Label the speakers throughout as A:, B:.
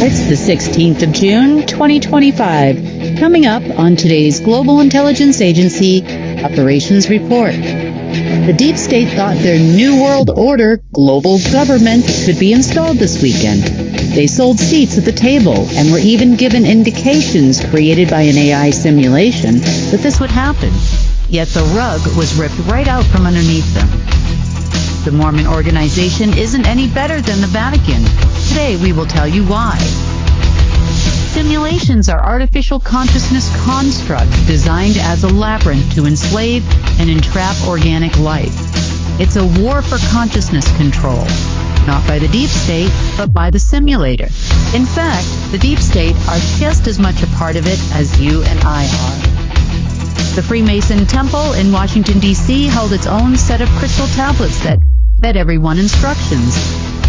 A: It's the 16th of June, 2025. Coming up on today's Global Intelligence Agency Operations Report. The deep state thought their new world order, global government, could be installed this weekend. They sold seats at the table and were even given indications created by an AI simulation that this would happen. Yet the rug was ripped right out from underneath them. The Mormon organization isn't any better than the Vatican. Today we will tell you why. Simulations are artificial consciousness constructs designed as a labyrinth to enslave and entrap organic life. It's a war for consciousness control, not by the deep state, but by the simulator. In fact, the deep state are just as much a part of it as you and I are. The Freemason Temple in Washington, D.C. held its own set of crystal tablets that fed everyone instructions.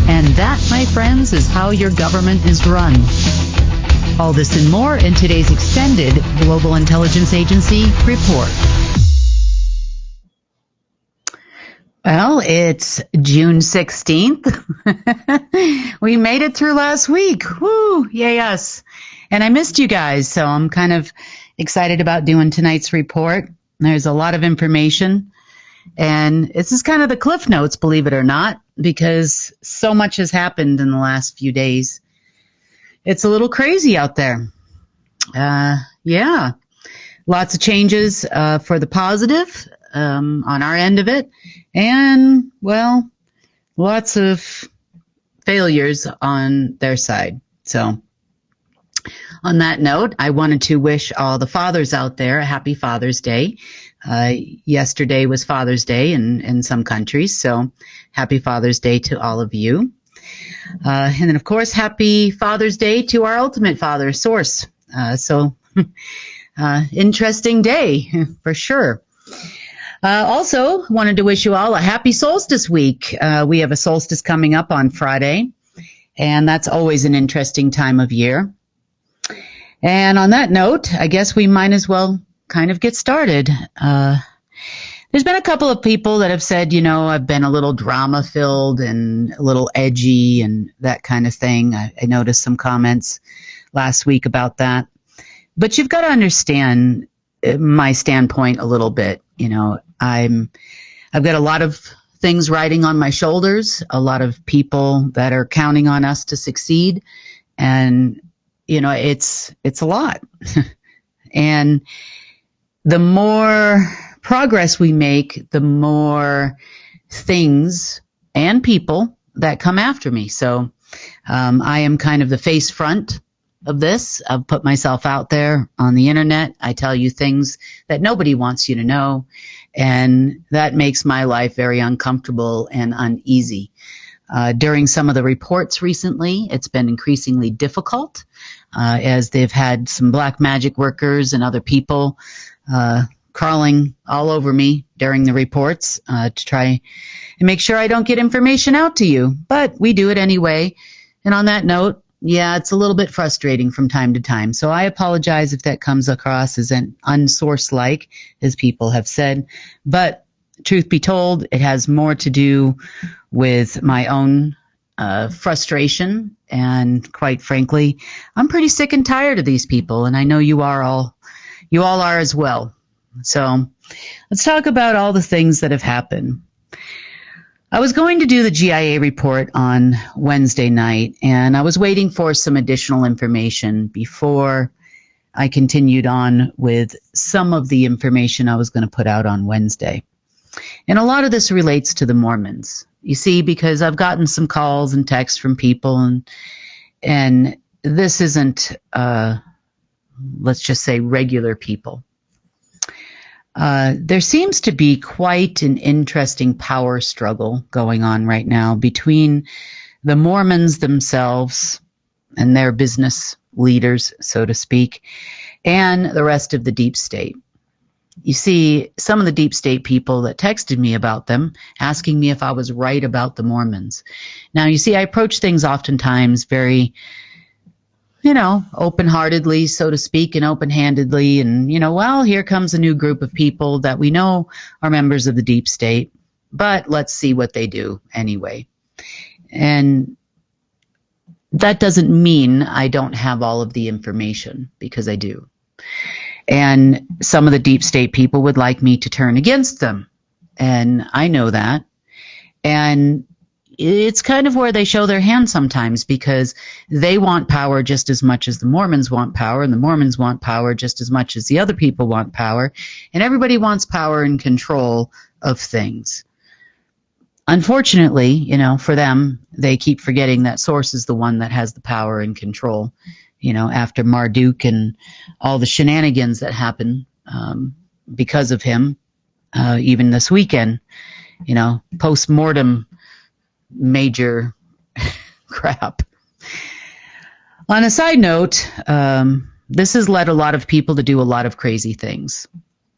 A: And that, my friends, is how your government is run. All this and more in today's extended Global Intelligence Agency report. Well, it's June 16th. We made it through last week. Woo, yay us. And I missed you guys, so I'm kind of excited about doing tonight's report. There's a lot of information. And this is kind of the Cliff Notes, believe it or not, because so much has happened in the last few days. It's a little crazy out there. Yeah, lots of changes for the positive on our end of it. And, well, lots of failures on their side. So on that note, I wanted to wish all the fathers out there a happy Father's Day. Yesterday was Father's Day in some countries, so happy Father's Day to all of you. And then, of course, happy Father's Day to our ultimate father, Source. Interesting day, for sure. Also, wanted to wish you all a happy solstice week. We have a solstice coming up on Friday, and that's always an interesting time of year. And on that note, I guess we might as well kind of get started. There's been a couple of people that have said, you know, I've been a little drama-filled and a little edgy and that kind of thing. I noticed some comments last week about that. But you've got to understand my standpoint a little bit. You know, I've got a lot of things riding on my shoulders, a lot of people that are counting on us to succeed. And, you know, it's a lot. And the more progress we make, the more things and people that come after me. So I am kind of the face front of this. I've put myself out there on the internet. I tell you things that nobody wants you to know, and that makes my life very uncomfortable and uneasy. During some of the reports recently, it's been increasingly difficult as they've had some black magic workers and other people crawling all over me during the reports to try and make sure I don't get information out to you. But we do it anyway. And on that note, yeah, it's a little bit frustrating from time to time. So I apologize if that comes across as an unsource-like, as people have said. But truth be told, it has more to do with my own frustration. And quite frankly, I'm pretty sick and tired of these people. And I know you all are as well. So let's talk about all the things that have happened. I was going to do the GIA report on Wednesday night, and I was waiting for some additional information before I continued on with some of the information I was going to put out on Wednesday. And a lot of this relates to the Mormons. You see, because I've gotten some calls and texts from people, and this isn't, let's just say, regular people. There seems to be quite an interesting power struggle going on right now between the Mormons themselves and their business leaders, so to speak, and the rest of the deep state. You see, some of the deep state people that texted me about them, asking me if I was right about the Mormons. Now, you see, I approach things oftentimes very, open-heartedly, so to speak, and open-handedly. And, well, here comes a new group of people that we know are members of the deep state, but let's see what they do anyway. And that doesn't mean I don't have all of the information, because I do. And some of the deep state people would like me to turn against them. And I know that. And it's kind of where they show their hand sometimes, because they want power just as much as the Mormons want power, and the Mormons want power just as much as the other people want power. And everybody wants power and control of things. Unfortunately, for them, they keep forgetting that Source is the one that has the power and control. After Marduk and all the shenanigans that happen because of him, even this weekend, post-mortem major crap. On a side note, this has led a lot of people to do a lot of crazy things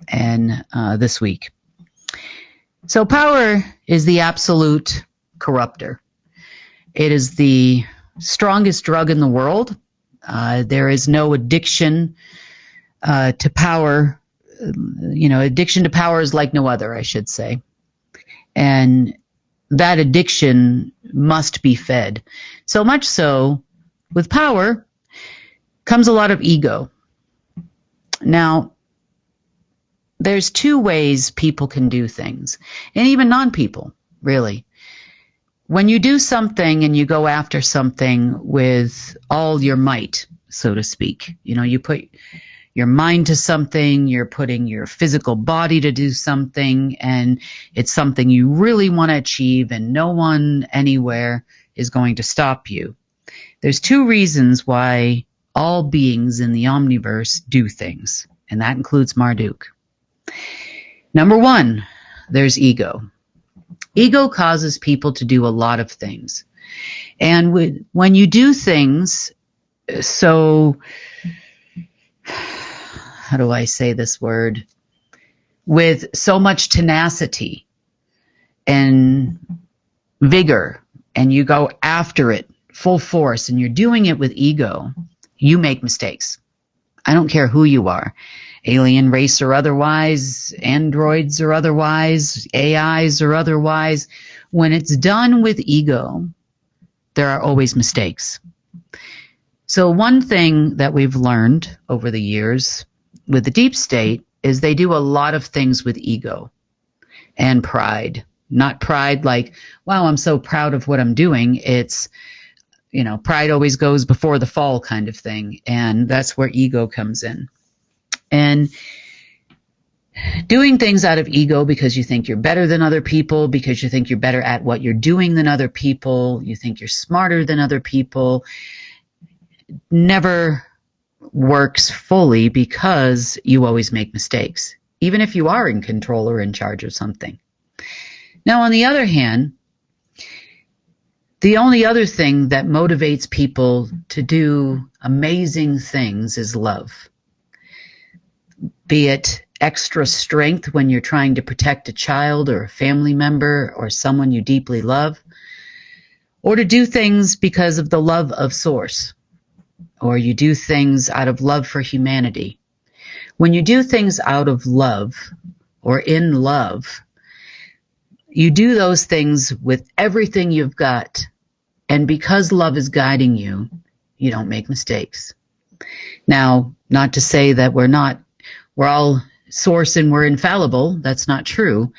A: and this week. So power is the absolute corrupter. It is the strongest drug in the world. There is no addiction to power. Addiction to power is like no other, I should say. And that addiction must be fed. So much so, with power comes a lot of ego. Now, there's two ways people can do things, and even non-people, really. When you do something and you go after something with all your might, so to speak, you put your mind to something, you're putting your physical body to do something, and it's something you really want to achieve, and no one anywhere is going to stop you. There's two reasons why all beings in the omniverse do things, and that includes Marduk. Number one, there's ego. Ego causes people to do a lot of things. And when you do things, so, how do I say this word? With so much tenacity and vigor, and you go after it full force, and you're doing it with ego, you make mistakes. I don't care who you are. Alien race or otherwise, androids or otherwise, AIs or otherwise. When it's done with ego, there are always mistakes. So one thing that we've learned over the years with the deep state is they do a lot of things with ego and pride. Not pride like, wow, I'm so proud of what I'm doing. It's, pride always goes before the fall kind of thing. And that's where ego comes in. And doing things out of ego because you think you're better than other people, because you think you're better at what you're doing than other people, you think you're smarter than other people, never works fully, because you always make mistakes, even if you are in control or in charge of something. Now, on the other hand, the only other thing that motivates people to do amazing things is love. Be it extra strength when you're trying to protect a child or a family member or someone you deeply love, or to do things because of the love of Source, or you do things out of love for humanity. When you do things out of love or in love, you do those things with everything you've got, and because love is guiding you, you don't make mistakes. Now, not to say that we're all Source and we're infallible. That's not true.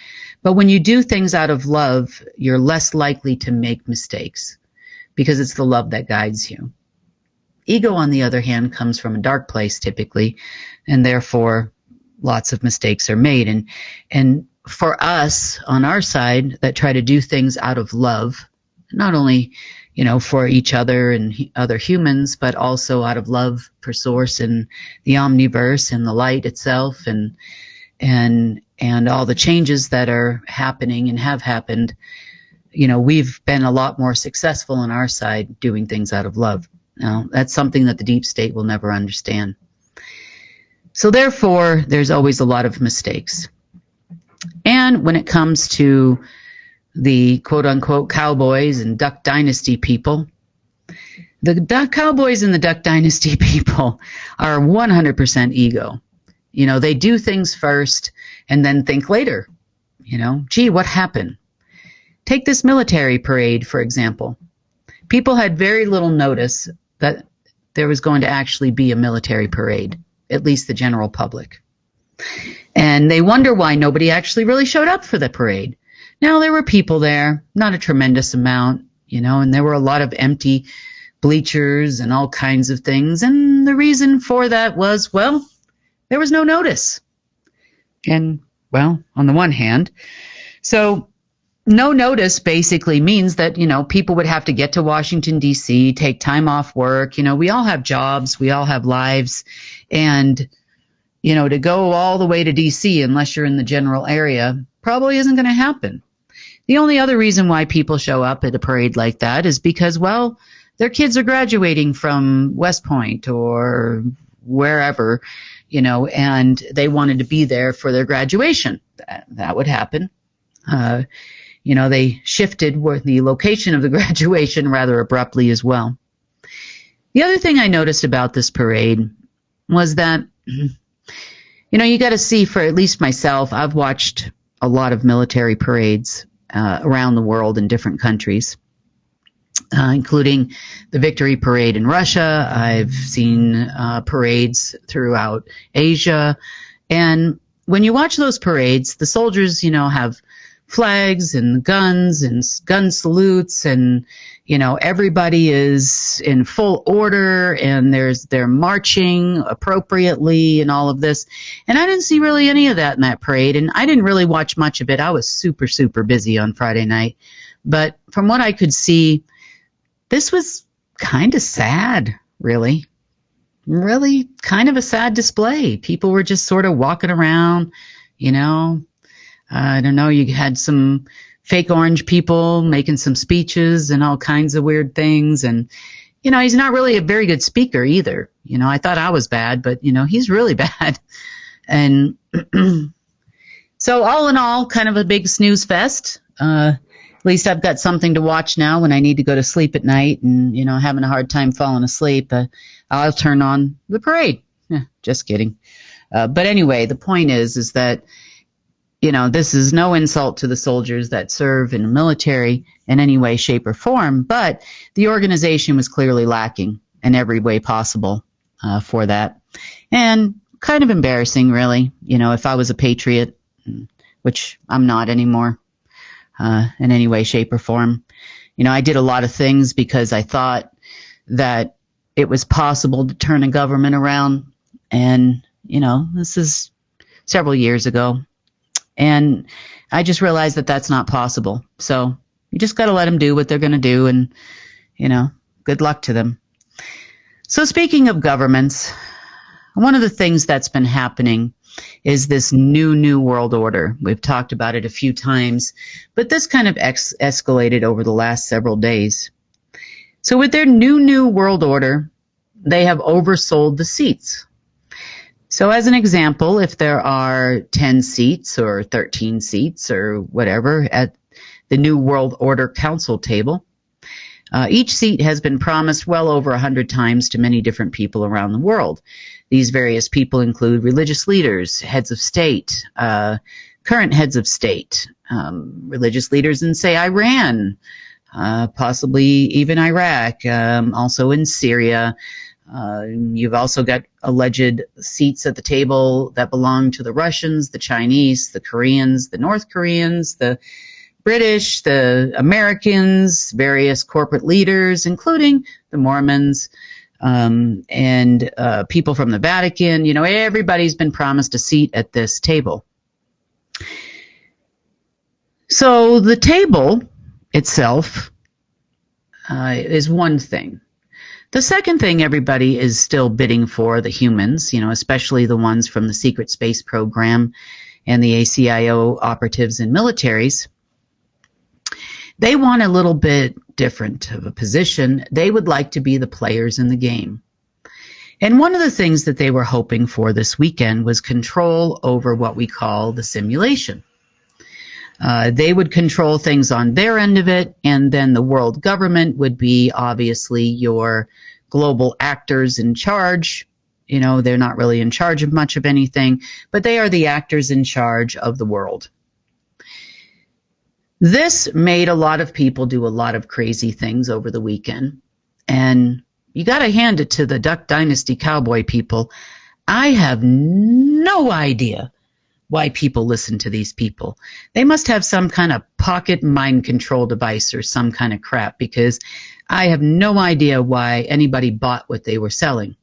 A: But when you do things out of love, you're less likely to make mistakes, because it's the love that guides you. Ego, on the other hand, comes from a dark place typically, and therefore lots of mistakes are made. And for us on our side that try to do things out of love, not only for each other and other humans, but also out of love for Source and the omniverse and the light itself, and all the changes that are happening and have happened. We've been a lot more successful on our side doing things out of love. Now, that's something that the deep state will never understand. So therefore, there's always a lot of mistakes. And when it comes to the quote-unquote cowboys and Duck Dynasty people, the cowboys and the Duck Dynasty people are 100% ego. They do things first and then think later. Gee, what happened? Take this military parade, for example. people had very little notice that there was going to actually be a military parade, at least the general public. And they wonder why nobody actually really showed up for the parade. Now, there were people there, not a tremendous amount, and there were a lot of empty bleachers and all kinds of things. And the reason for that was, well, there was no notice. And, well, on the one hand, so no notice basically means that, people would have to get to Washington, D.C., take time off work. We all have jobs. We all have lives. And, to go all the way to D.C. unless you're in the general area probably isn't going to happen. The only other reason why people show up at a parade like that is because, well, their kids are graduating from West Point or wherever, and they wanted to be there for their graduation. That would happen. They shifted the location of the graduation rather abruptly as well. The other thing I noticed about this parade was that, you got to see, for at least myself, I've watched a lot of military parades around the world in different countries, including the Victory Parade in Russia. I've seen parades throughout Asia. And when you watch those parades, the soldiers, have flags and guns and gun salutes, and everybody is in full order, and they're marching appropriately and all of this. And I didn't see really any of that in that parade, and I didn't really watch much of it. I was super, super busy on Friday night. But from what I could see, this was kind of sad, really. Really kind of a sad display. People were just sort of walking around, I don't know, you had some fake orange people making some speeches and all kinds of weird things. And, he's not really a very good speaker either. I thought I was bad, but, he's really bad. And so all in all, kind of a big snooze fest. At least I've got something to watch now when I need to go to sleep at night and, having a hard time falling asleep. I'll turn on the parade. Just kidding. But anyway, the point is that, this is no insult to the soldiers that serve in the military in any way, shape, or form, but the organization was clearly lacking in every way possible for that. And kind of embarrassing, really, if I was a patriot, which I'm not anymore in any way, shape, or form. I did a lot of things because I thought that it was possible to turn a government around. And, this is several years ago. And I just realized that that's not possible. So you just got to let them do what they're going to do, and, good luck to them. So speaking of governments, one of the things that's been happening is this new world order. We've talked about it a few times, but this kind of escalated over the last several days. So with their new world order, they have oversold the seats. So as an example, if there are 10 seats or 13 seats or whatever at the New World Order Council table, each seat has been promised well over 100 times to many different people around the world. These various people include religious leaders, heads of state, current heads of state, religious leaders in, say, Iran, possibly even Iraq, also in Syria. You've also got alleged seats at the table that belong to the Russians, the Chinese, the Koreans, the North Koreans, the British, the Americans, various corporate leaders, including the Mormons, and people from the Vatican. Everybody's been promised a seat at this table. So the table itself is one thing. The second thing everybody is still bidding for, the humans, especially the ones from the secret space program and the ACIO operatives and militaries, they want a little bit different of a position. They would like to be the players in the game. And one of the things that they were hoping for this weekend was control over what we call the simulation. They would control things on their end of it, and then the world government would be obviously your global actors in charge. They're not really in charge of much of anything, but they are the actors in charge of the world. This made a lot of people do a lot of crazy things over the weekend. And you got to hand it to the Duck Dynasty cowboy people. I have no idea why people listen to these people. They must have some kind of pocket mind control device or some kind of crap, because I have no idea why anybody bought what they were selling.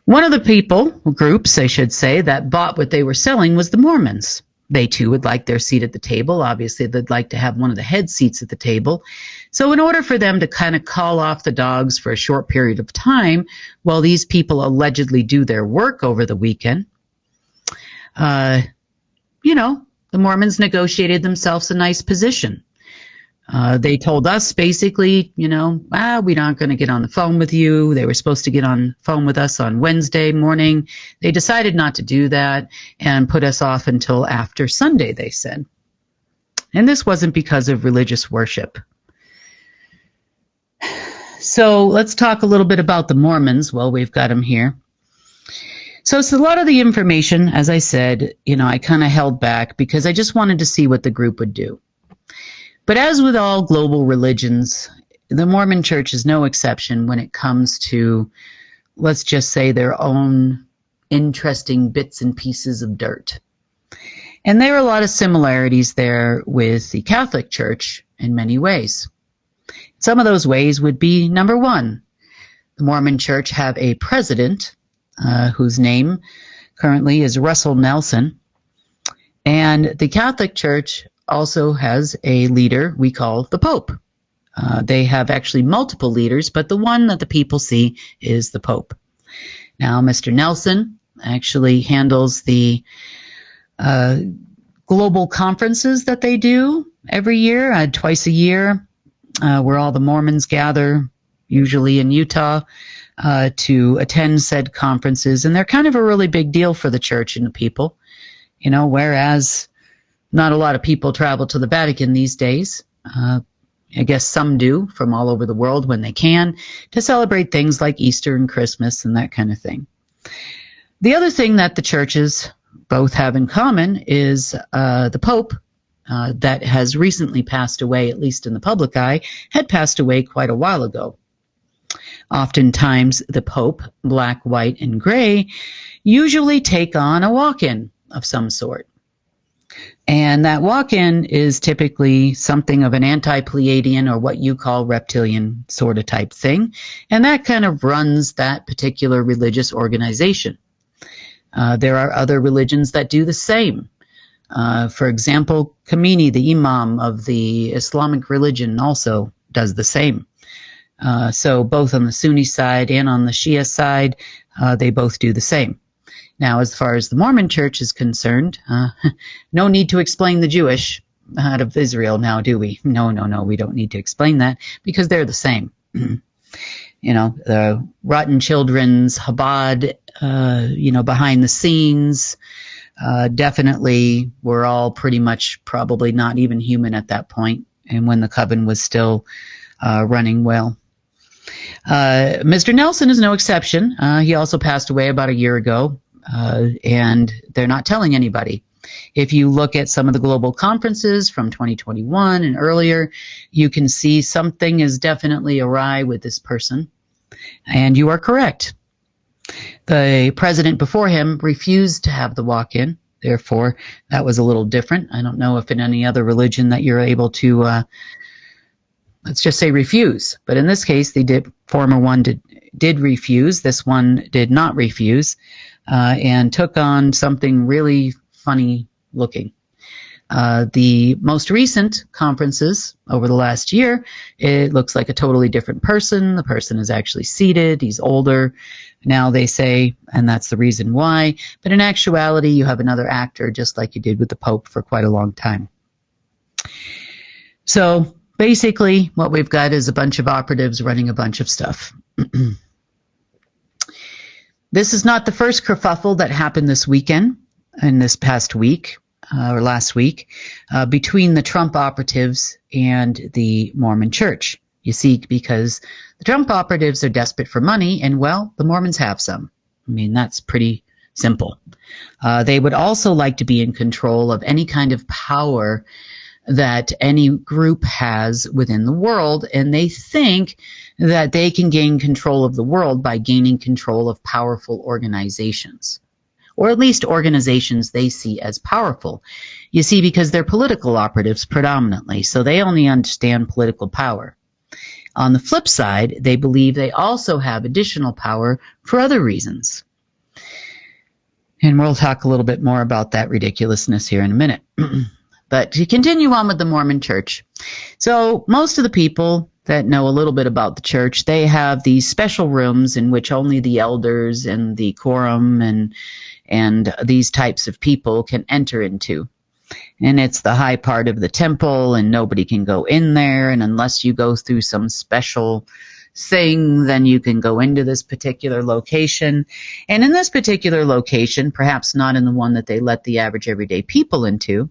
A: One of the groups, I should say, that bought what they were selling was the Mormons. They too would like their seat at the table. Obviously, they'd like to have one of the head seats at the table. So in order for them to kind of call off the dogs for a short period of time while these people allegedly do their work over the weekend, the Mormons negotiated themselves a nice position. They told us basically, we're not going to get on the phone with you. They were supposed to get on the phone with us on Wednesday morning. They decided not to do that and put us off until after Sunday, they said. And this wasn't because of religious worship. So let's talk a little bit about the Mormons while we've got them here. So it's a lot of the information, as I said, I kind of held back because I just wanted to see what the group would do. But as with all global religions, the Mormon Church is no exception when it comes to, let's just say, their own interesting bits and pieces of dirt. And there are a lot of similarities there with the Catholic Church in many ways. Some of those ways would be, number one, the Mormon Church have a president whose name currently is Russell Nelson, and the Catholic Church also has a leader we call the Pope. They have actually multiple leaders, but the one that the people see is the Pope. Now, Mr. Nelson actually handles the global conferences that they do every year, twice a year, where all the Mormons gather, usually in Utah, to attend said conferences. And they're kind of a really big deal for the church and the people, whereas not a lot of people travel to the Vatican these days. I guess some do from all over the world when they can, to celebrate things like Easter and Christmas and that kind of thing. The other thing that the churches both have in common is the Pope, that has recently passed away, at least in the public eye, had passed away quite a while ago. Oftentimes, the Pope, black, white, and gray, usually take on a walk-in of some sort. And that walk-in is typically something of an anti-Pleiadian or what you call reptilian sort of type thing. And that kind of runs that particular religious organization. There are other religions that do the same. For example, Khomeini, the imam of the Islamic religion, also does the same. So both on the Sunni side and on the Shia side, they both do the same. Now, as far as the Mormon Church is concerned, no need to explain the Jewish out of Israel now, do we? No, we don't need to explain that because they're the same. The Rotten Children's, Chabad, behind the scenes, definitely were all pretty much probably not even human at that point, and when the coven was still running well. Mr. Nelson is no exception. He also passed away about a year ago. And they're not telling anybody. If you look at some of the global conferences from 2021 and earlier, you can see something is definitely awry with this person. And you are correct. The president before him refused to have the walk-in. Therefore, that was a little different. I don't know if in any other religion that you're able to, let's just say, refuse. But in this case, former one did refuse. This one did not refuse. And took on something really funny looking. The most recent conferences over the last year, it looks like a totally different person. The person is actually seated. He's older. Now they say, and that's the reason why. But in actuality, you have another actor, just like you did with the Pope for quite a long time. So basically, what we've got is a bunch of operatives running a bunch of stuff. This is not the first kerfuffle that happened this weekend, in this past week, or last week, between the Trump operatives and the Mormon Church. You see, because the Trump operatives are desperate for money, and, well, the Mormons have some. I mean, that's pretty Simple. They would also like to be in control of any kind of power that any group has within the world, and they think that they can gain control of the world by gaining control of powerful organizations, or at least organizations they see as powerful. You see, because they're political operatives predominantly, so they only understand political power. On the flip side, they believe they also have additional power for other reasons. And we'll talk a little bit more about that ridiculousness here in a minute. But to continue on with the Mormon Church. So most of the people that know a little bit about the church, they have these special rooms in which only the elders and the quorum and these types of people can enter into. And it's the high part of the temple, and nobody can go in there. And unless you go through some special thing, then you can go into this particular location. And in this particular location, perhaps not in the one that they let the average everyday people into,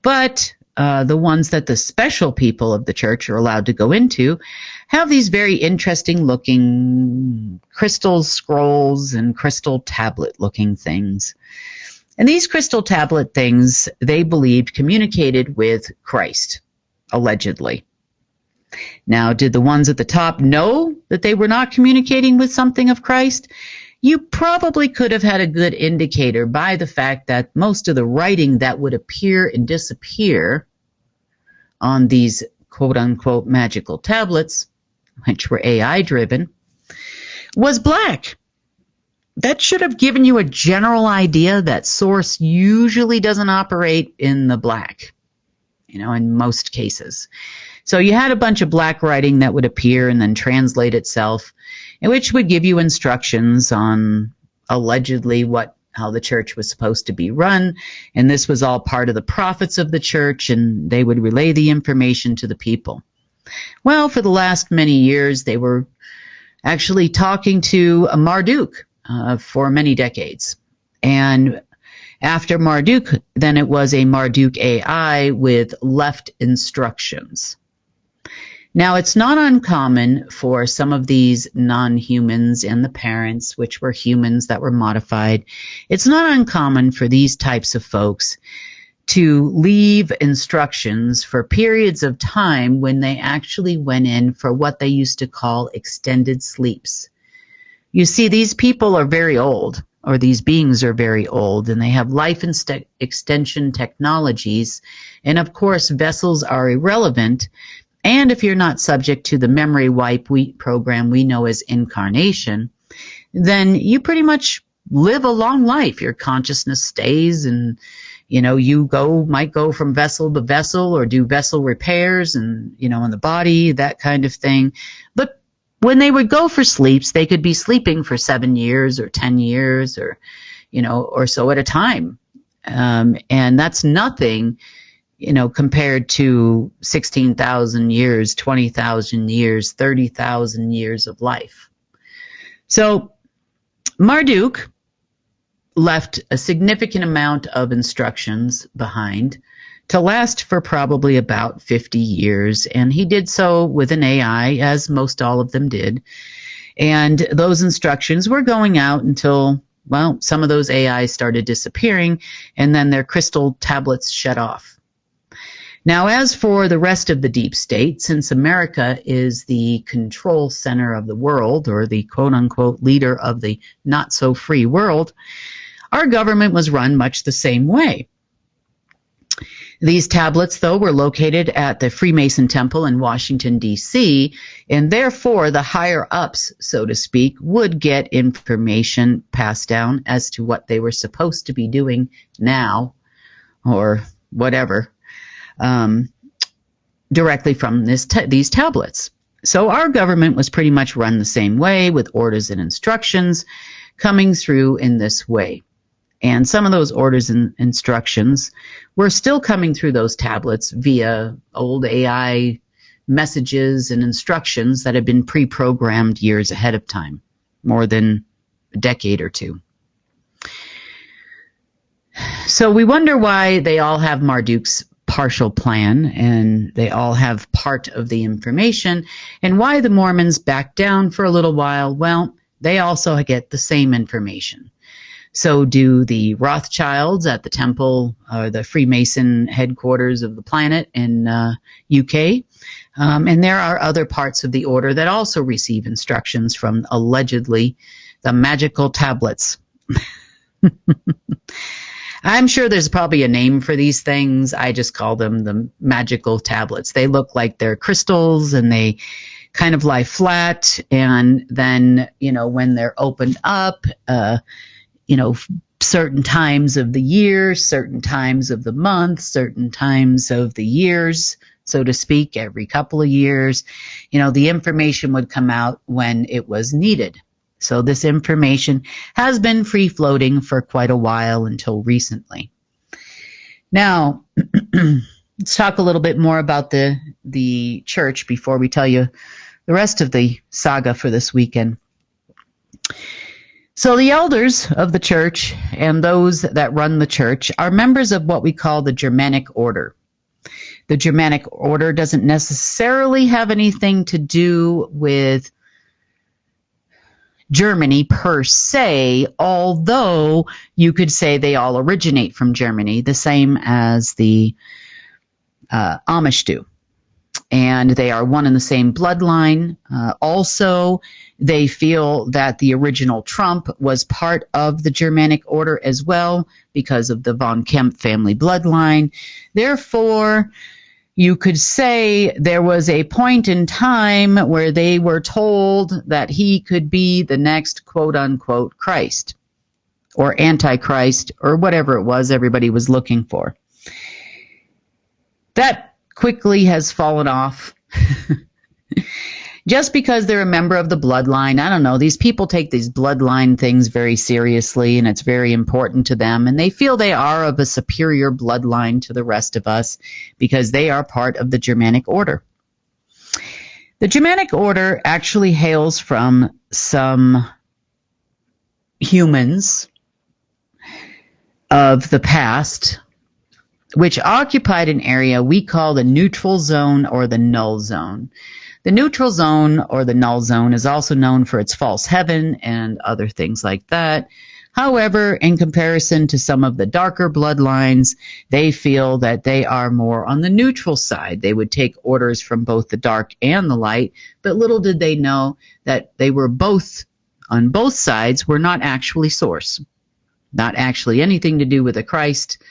A: but the ones that the special people of the church are allowed to go into have these very interesting looking crystal scrolls and crystal tablet looking things. And these crystal tablet things, they believed, communicated with Christ, allegedly. Now, did the ones at the top know that they were not communicating with something of Christ? You probably could have had a good indicator by the fact that most of the writing that would appear and disappear on these quote-unquote magical tablets, which were AI-driven, was black. That should have given you a general idea that source usually doesn't operate in the black, in most cases. So you had a bunch of black writing that would appear and then translate itself, which would give you instructions on allegedly how the church was supposed to be run. And this was all part of the prophets of the church, and they would relay the information to the people. Well, for the last many years, they were actually talking to Marduk for many decades. And after Marduk, then it was a Marduk AI with left instructions. Now, it's not uncommon for some of these non-humans and the parents, which were humans that were modified, it's not uncommon for these types of folks to leave instructions for periods of time when they actually went in for what they used to call extended sleeps. You see, these people are very old, or these beings are very old, and they have life extension technologies, and of course vessels are irrelevant. And if you're not subject to the memory wipe program we know as incarnation, then you pretty much live a long life. Your consciousness stays, and you might go from vessel to vessel or do vessel repairs and in the body, that kind of thing. But when they would go for sleeps, they could be sleeping for 7 years or 10 years or or so at a time. And that's nothing compared to 16,000 years, 20,000 years, 30,000 years of life. So Marduk left a significant amount of instructions behind to last for probably about 50 years. And he did so with an AI, as most all of them did. And those instructions were going out until, some of those AIs started disappearing, and then their crystal tablets shut off. Now, as for the rest of the deep state, since America is the control center of the world, or the quote-unquote leader of the not-so-free world, our government was run much the same way. These tablets, though, were located at the Freemason Temple in Washington, D.C., and therefore the higher-ups, so to speak, would get information passed down as to what they were supposed to be doing now, or whatever, directly from these tablets. So our government was pretty much run the same way, with orders and instructions coming through in this way. And some of those orders and instructions were still coming through those tablets via old AI messages and instructions that had been pre-programmed years ahead of time, more than a decade or two. So we wonder why they all have Marduk's partial plan, and they all have part of the information, and why the Mormons back down for a little while. Well, they also get the same information. So do the Rothschilds at the temple, the Freemason headquarters of the planet in UK. And there are other parts of the order that also receive instructions from allegedly the magical tablets. I'm sure there's probably a name for these things. I just call them the magical tablets. They look like they're crystals and they kind of lie flat. And then, when they're opened up, certain times of the year, certain times of the month, certain times of the years, so to speak, every couple of years, the information would come out when it was needed. So this information has been free floating for quite a while until recently. Now, let's talk a little bit more about the church before we tell you the rest of the saga for this weekend. So the elders of the church and those that run the church are members of what we call the Germanic order. The Germanic order doesn't necessarily have anything to do with Germany per se, although you could say they all originate from Germany, the same as the Amish do. And they are one and the same bloodline. Also, they feel that the original Trump was part of the Germanic order as well because of the von Kemp family bloodline. Therefore, you could say there was a point in time where they were told that he could be the next quote-unquote Christ or Antichrist or whatever it was everybody was looking for. That quickly has fallen off. Just because they're a member of the bloodline, I don't know, these people take these bloodline things very seriously, and it's very important to them, and they feel they are of a superior bloodline to the rest of us because they are part of the Germanic order. The Germanic order actually hails from some humans of the past, which occupied an area we call the neutral zone or the null zone. The neutral zone or the null zone is also known for its false heaven and other things like that. However, in comparison to some of the darker bloodlines, they feel that they are more on the neutral side. They would take orders from both the dark and the light, but little did they know that they were both, on both sides, were not actually source. Not actually anything to do with a Christ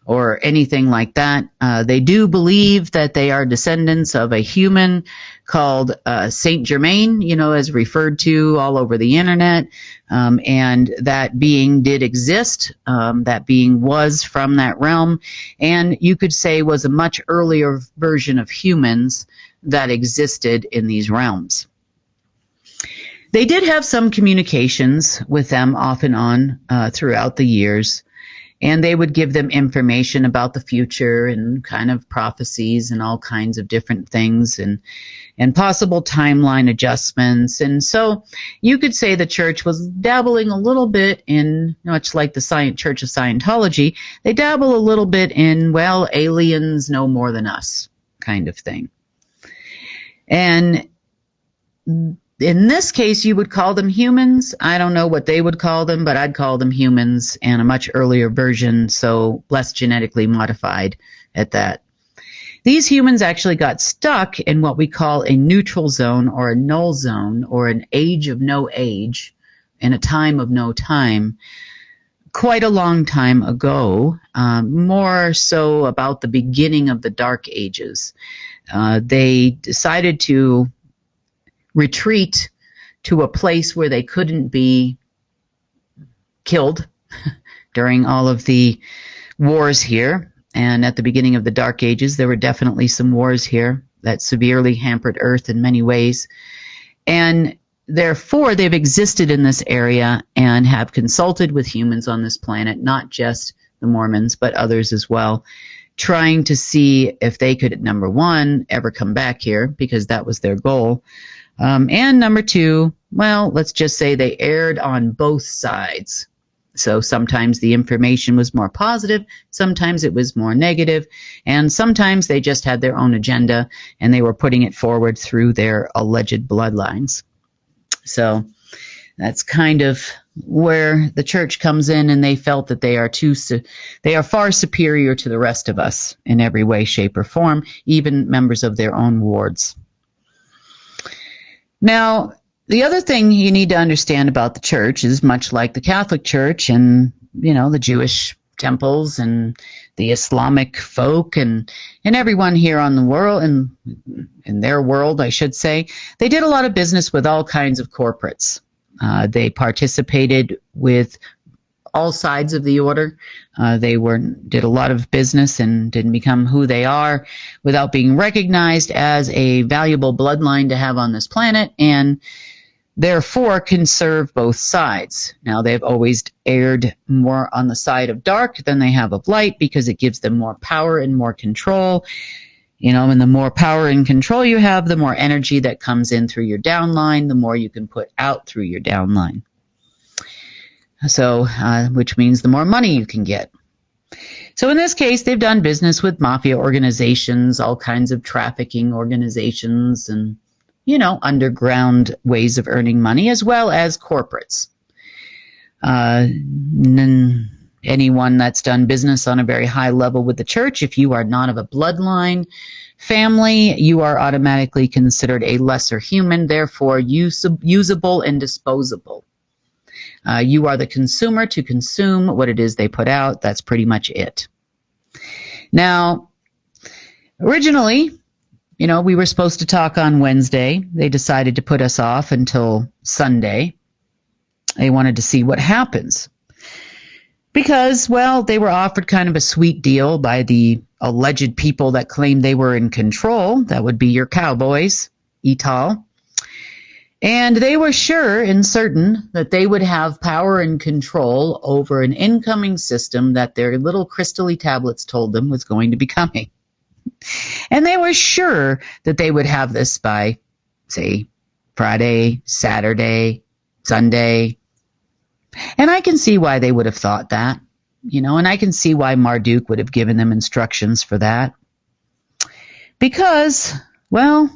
A: or anything like that. They do believe that they are descendants of a human called Saint Germain, as referred to all over the internet, and that being did exist. That being was from that realm, and you could say was a much earlier version of humans that existed in these realms. They did have some communications with them off and on throughout the years. And they would give them information about the future and kind of prophecies and all kinds of different things and possible timeline adjustments. And so you could say the church was dabbling a little bit in, much like the Church of Scientology, they dabble a little bit in, well, aliens know more than us kind of thing. And in this case, you would call them humans. I don't know what they would call them, but I'd call them humans and a much earlier version, so less genetically modified at that. These humans actually got stuck in what we call a neutral zone or a null zone or an age of no age in a time of no time quite a long time ago, more so about the beginning of the Dark Ages. They decided to retreat to a place where they couldn't be killed during all of the wars here. And at the beginning of the Dark Ages, there were definitely some wars here that severely hampered Earth in many ways. And therefore, they've existed in this area and have consulted with humans on this planet, not just the Mormons, but others as well, trying to see if they could, number one, ever come back here, because that was their goal. And number two, well, let's just say they erred on both sides. So sometimes the information was more positive, sometimes it was more negative, and sometimes they just had their own agenda and they were putting it forward through their alleged bloodlines. So that's kind of where the church comes in and they felt that they are far superior to the rest of us in every way, shape, or form, even members of their own wards. Now, the other thing you need to understand about the church is much like the Catholic Church and, the Jewish temples and the Islamic folk and everyone here on the world, in their world, I should say, they did a lot of business with all kinds of corporates. They participated with all sides of the order. They did a lot of business and didn't become who they are without being recognized as a valuable bloodline to have on this planet, and therefore can serve both sides. Now, they've always erred more on the side of dark than they have of light because it gives them more power and more control. And the more power and control you have, the more energy that comes in through your downline, the more you can put out through your downline. So, which means the more money you can get. So in this case, they've done business with mafia organizations, all kinds of trafficking organizations, and, underground ways of earning money, as well as corporates. Anyone that's done business on a very high level with the church, if you are not of a bloodline family, you are automatically considered a lesser human, therefore usable and disposable. You are the consumer to consume what it is they put out. That's pretty much it. Now, originally, we were supposed to talk on Wednesday. They decided to put us off until Sunday. They wanted to see what happens. Because, they were offered kind of a sweet deal by the alleged people that claimed they were in control. That would be your cowboys, Etal. And they were sure and certain that they would have power and control over an incoming system that their little crystal-y tablets told them was going to be coming. And they were sure that they would have this by, say, Friday, Saturday, Sunday. And I can see why they would have thought that, and I can see why Marduk would have given them instructions for that. Because, we'll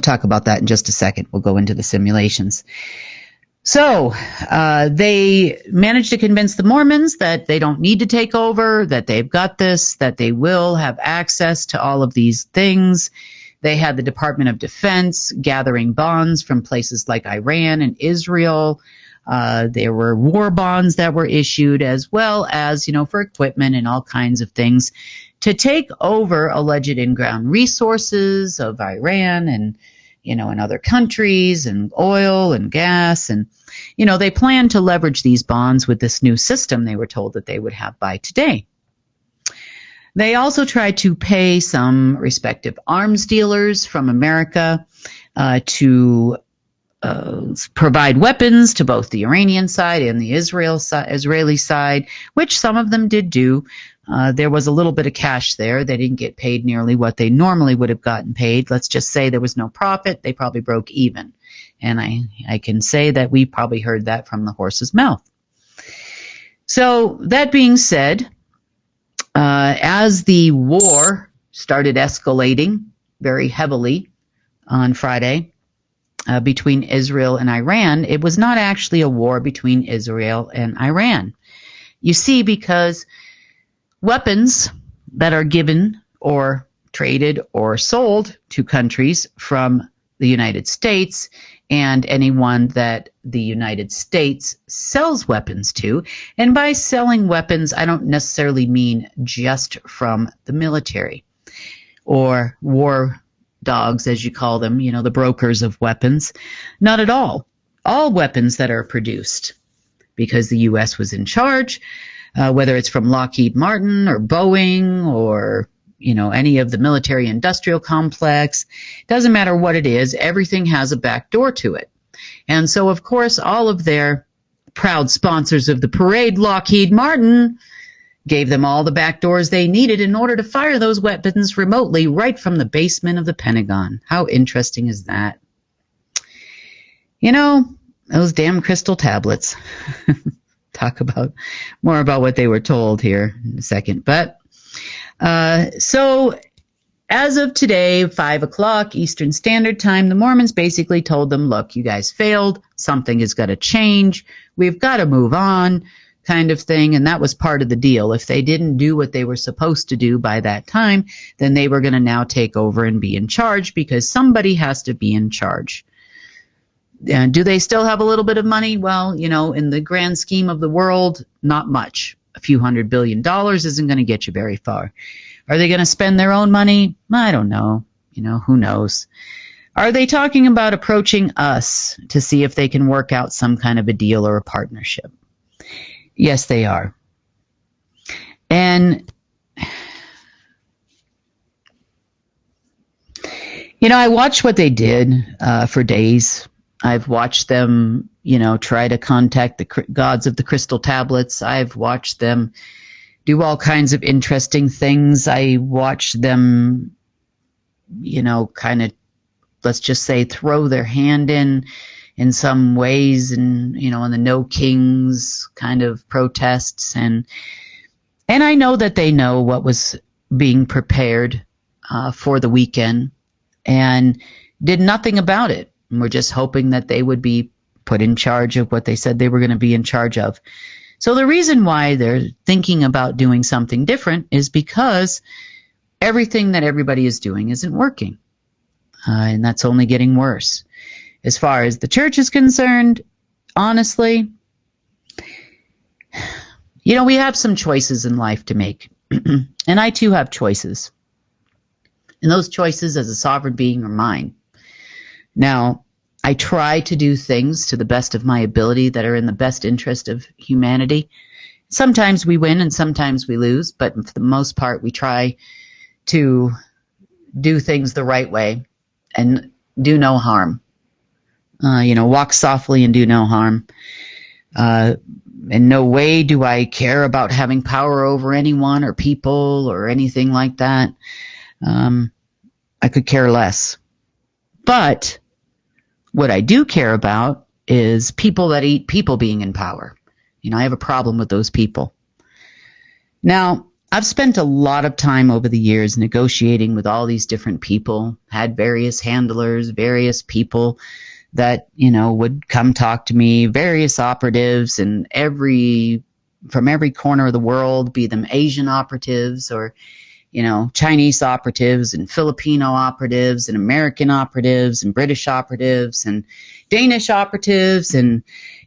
A: talk about that in just a second. We'll go into the simulations. So, they managed to convince the Mormons that they don't need to take over, that they've got this, that they will have access to all of these things. They had the Department of Defense gathering bonds from places like Iran and Israel. There were war bonds that were issued, as well as, for equipment and all kinds of things to take over alleged in-ground resources of Iran and, in other countries, and oil and gas. And, they planned to leverage these bonds with this new system they were told that they would have by today. They also tried to pay some respective arms dealers from America to provide weapons to both the Iranian side and the Israeli side, which some of them did do. There was a little bit of cash there. They didn't get paid nearly what they normally would have gotten paid. Let's just say there was no profit. They probably broke even. And I can say that we probably heard that from the horse's mouth. So that being said, as the war started escalating very heavily on Friday between Israel and Iran, it was not actually a war between Israel and Iran. You see, because weapons that are given or traded or sold to countries from the United States, and anyone that the United States sells weapons to. And by selling weapons, I don't necessarily mean just from the military or war dogs, as you call them, the brokers of weapons. Not at all. All weapons that are produced, because the U.S. was in charge, whether it's from Lockheed Martin or Boeing or any of the military industrial complex, doesn't matter what it is, everything has a back door to it. And so, of course, all of their proud sponsors of the parade, Lockheed Martin, gave them all the back doors they needed in order to fire those weapons remotely right from the basement of the Pentagon. How interesting is that? Those damn crystal tablets. Talk more about what they were told here in a second. But so as of today, 5 o'clock Eastern Standard Time, the Mormons basically told them, look, you guys failed. Something has got to change. We've got to move on, kind of thing. And that was part of the deal. If they didn't do what they were supposed to do by that time, then they were going to now take over and be in charge, because somebody has to be in charge. Do they still have a little bit of money? Well, in the grand scheme of the world, not much. A few $100 billion isn't going to get you very far. Are they going to spend their own money? I don't know. Who knows? Are they talking about approaching us to see if they can work out some kind of a deal or a partnership? Yes, they are. And, I watched what they did for days. I've watched them, try to contact the gods of the crystal tablets. I've watched them do all kinds of interesting things. I watched them, kind of, let's just say, throw their hand in some ways, and, in the No Kings kind of protests. And I know that they know what was being prepared for the weekend, and did nothing about it. And we're just hoping that they would be put in charge of what they said they were going to be in charge of. So the reason why they're thinking about doing something different is because everything that everybody is doing isn't working. And that's only getting worse. As far as the church is concerned, honestly, we have some choices in life to make. And I too have choices. And those choices as a sovereign being are mine. Now, I try to do things to the best of my ability that are in the best interest of humanity. Sometimes we win and sometimes we lose, but for the most part, we try to do things the right way and do no harm. Walk softly and do no harm. In no way do I care about having power over anyone or people or anything like that. I could care less. But what I do care about is people that eat people being in power. I have a problem with those people. Now, I've spent a lot of time over the years negotiating with all these different people, had various handlers, various people that, would come talk to me, various operatives and from every corner of the world, be them Asian operatives or, Chinese operatives and Filipino operatives and American operatives and British operatives and Danish operatives and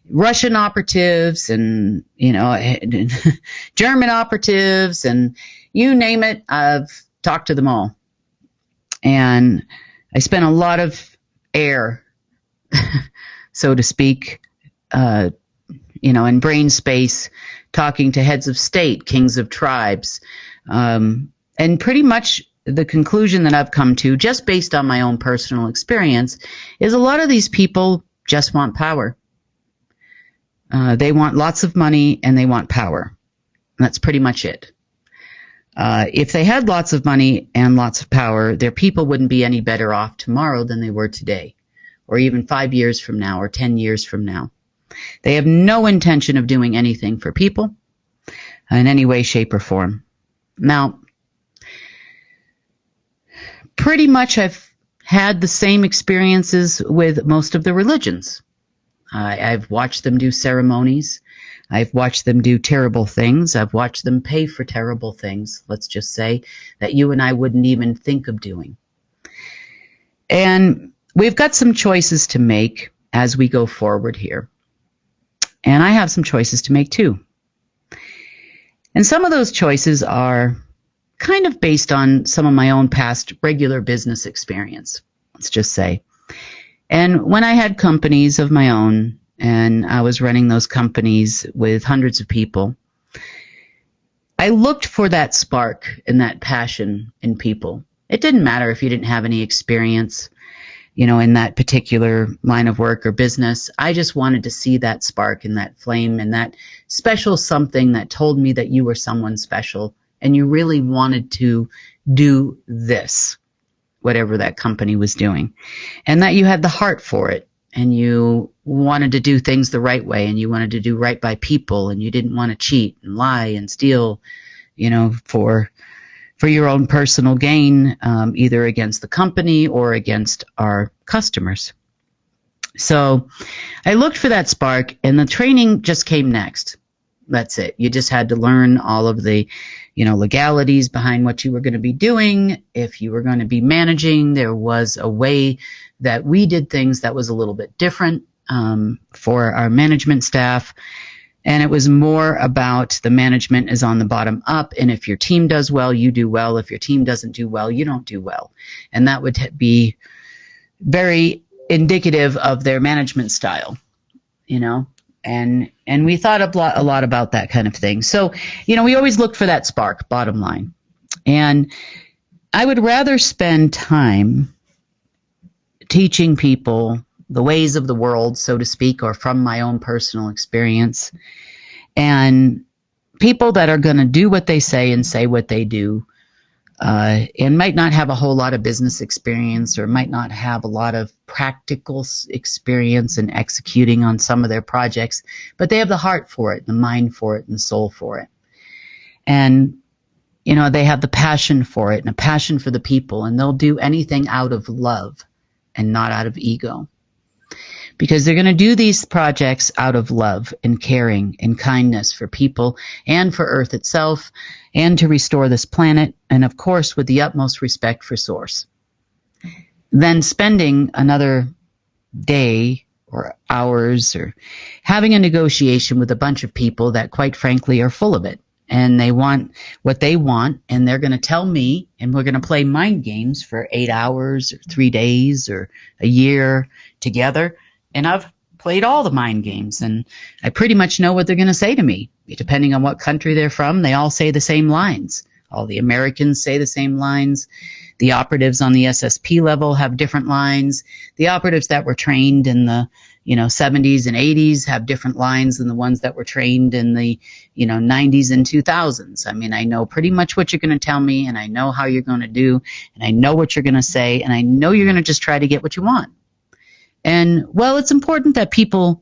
A: Russian operatives and, German operatives and you name it, I've talked to them all. And I spent a lot of air, so to speak, in brain space, talking to heads of state, kings of tribes, and pretty much the conclusion that I've come to, just based on my own personal experience, is a lot of these people just want power. They want lots of money and they want power. That's pretty much it. If they had lots of money and lots of power, their people wouldn't be any better off tomorrow than they were today, or even 5 years from now, or 10 years from now. They have no intention of doing anything for people in any way, shape, or form. Now, pretty much I've had the same experiences with most of the religions. I've watched them do ceremonies. I've watched them do terrible things. I've watched them pay for terrible things, let's just say, that you and I wouldn't even think of doing. And we've got some choices to make as we go forward here. And I have some choices to make too. And some of those choices are kind of based on some of my own past regular business experience, let's just say. And when I had companies of my own and I was running those companies with hundreds of people, I looked for that spark and that passion in people. It didn't matter if you didn't have any experience, in that particular line of work or business. I just wanted to see that spark and that flame and that special something that told me that you were someone special and you really wanted to do this, whatever that company was doing, and that you had the heart for it, and you wanted to do things the right way, and you wanted to do right by people, and you didn't want to cheat and lie and steal, for for your own personal gain, either against the company or against our customers. So I looked for that spark, and the training just came next. That's it. You just had to learn all of the, legalities behind what you were going to be doing. If you were going to be managing, there was a way that we did things that was a little bit different for our management staff. And it was more about the management is on the bottom up. And if your team does well, you do well. If your team doesn't do well, you don't do well. And that would be very indicative of their management style, and we thought a lot about that kind of thing. So, we always looked for that spark, bottom line. And I would rather spend time teaching people the ways of the world, so to speak, or from my own personal experience, and people that are going to do what they say and say what they do, and might not have a whole lot of business experience or might not have a lot of practical experience in executing on some of their projects, but they have the heart for it, the mind for it, and the soul for it. And, they have the passion for it and a passion for the people, and they'll do anything out of love and not out of ego. Because they're going to do these projects out of love and caring and kindness for people and for Earth itself, and to restore this planet, and of course with the utmost respect for Source. Then spending another day or hours or having a negotiation with a bunch of people that quite frankly are full of it, and they want what they want, and they're going to tell me, and we're going to play mind games for 8 hours or 3 days or a year together. And I've played all the mind games, and I pretty much know what they're going to say to me. Depending on what country they're from, they all say the same lines. All the Americans say the same lines. The operatives on the SSP level have different lines. The operatives that were trained in the 70s and 80s have different lines than the ones that were trained in the 90s and 2000s. I mean, I know pretty much what you're going to tell me, and I know how you're going to do, and I know what you're going to say, and I know you're going to just try to get what you want. And, well, it's important that people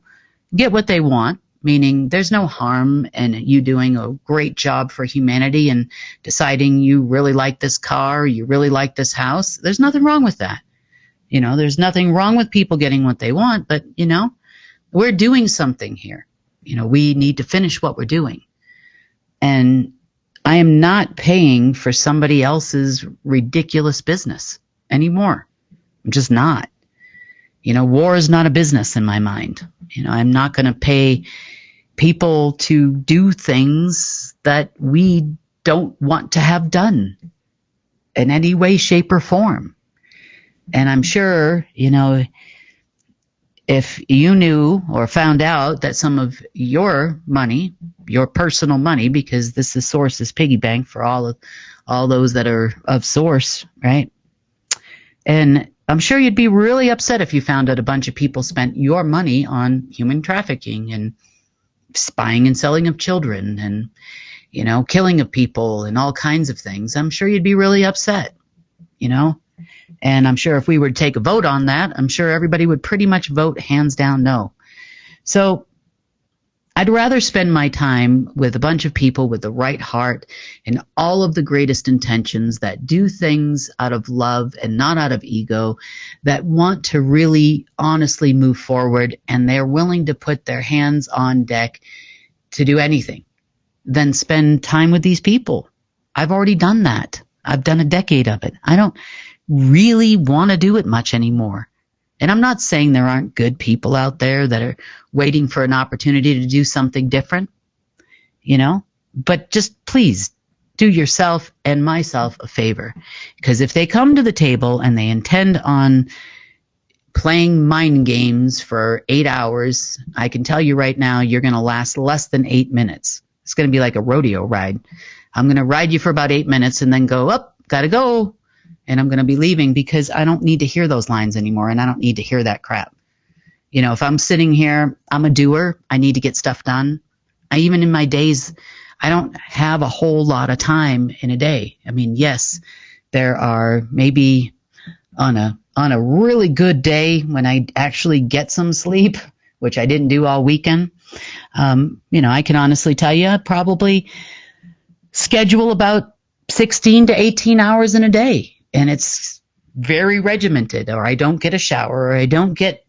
A: get what they want, meaning there's no harm in you doing a great job for humanity and deciding you really like this car, you really like this house. There's nothing wrong with that. There's nothing wrong with people getting what they want, but, we're doing something here. We need to finish what we're doing. And I am not paying for somebody else's ridiculous business anymore. I'm just not. War is not a business in my mind. I'm not going to pay people to do things that we don't want to have done in any way, shape, or form. And I'm sure, if you knew or found out that some of your money, your personal money, because this is Source's piggy bank for all those that are of Source, right? And I'm sure you'd be really upset if you found out a bunch of people spent your money on human trafficking and spying and selling of children and, killing of people and all kinds of things. I'm sure you'd be really upset, And I'm sure if we were to take a vote on that, I'm sure everybody would pretty much vote hands down no. So I'd rather spend my time with a bunch of people with the right heart and all of the greatest intentions that do things out of love and not out of ego, that want to really honestly move forward, and they're willing to put their hands on deck to do anything, than spend time with these people. I've already done that. I've done a decade of it. I don't really want to do it much anymore. And I'm not saying there aren't good people out there that are waiting for an opportunity to do something different, but just please do yourself and myself a favor. Because if they come to the table and they intend on playing mind games for 8 hours, I can tell you right now, you're going to last less than 8 minutes. It's going to be like a rodeo ride. I'm going to ride you for about 8 minutes and then go, gotta go. And I'm going to be leaving, because I don't need to hear those lines anymore, and I don't need to hear that crap. If I'm sitting here, I'm a doer. I need to get stuff done. Even in my days, I don't have a whole lot of time in a day. I mean, yes, there are maybe on a really good day when I actually get some sleep, which I didn't do all weekend. I can honestly tell you, I'd probably schedule about 16 to 18 hours in a day, and it's very regimented, or I don't get a shower, or I don't get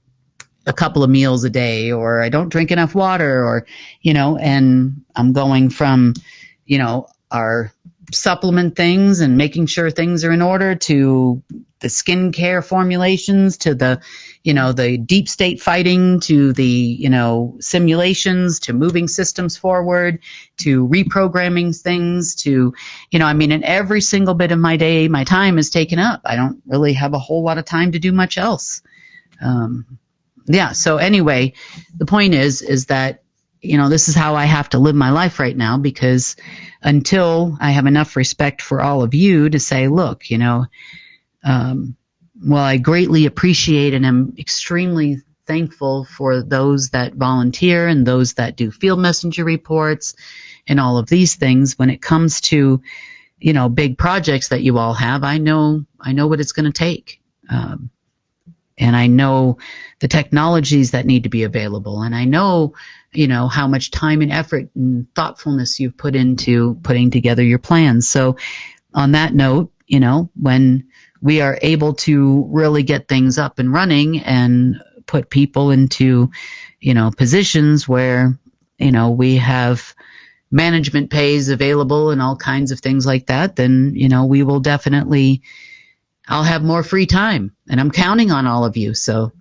A: a couple of meals a day, or I don't drink enough water, or, and I'm going from, our supplement things and making sure things are in order to the skincare formulations, to the deep state fighting, to the, simulations, to moving systems forward, to reprogramming things, to, and every single bit of my day, my time is taken up. I don't really have a whole lot of time to do much else. So anyway, the point is that, this is how I have to live my life right now, because until I have enough respect for all of you to say, look, well, I greatly appreciate and am extremely thankful for those that volunteer and those that do field messenger reports and all of these things. When it comes to, big projects that you all have, I know what it's going to take. And I know the technologies that need to be available. And I know, how much time and effort and thoughtfulness you've put into putting together your plans. So on that note, when we are able to really get things up and running and put people into, positions where, we have management pays available and all kinds of things like that, then, we will definitely, I'll have more free time, and I'm counting on all of you. So,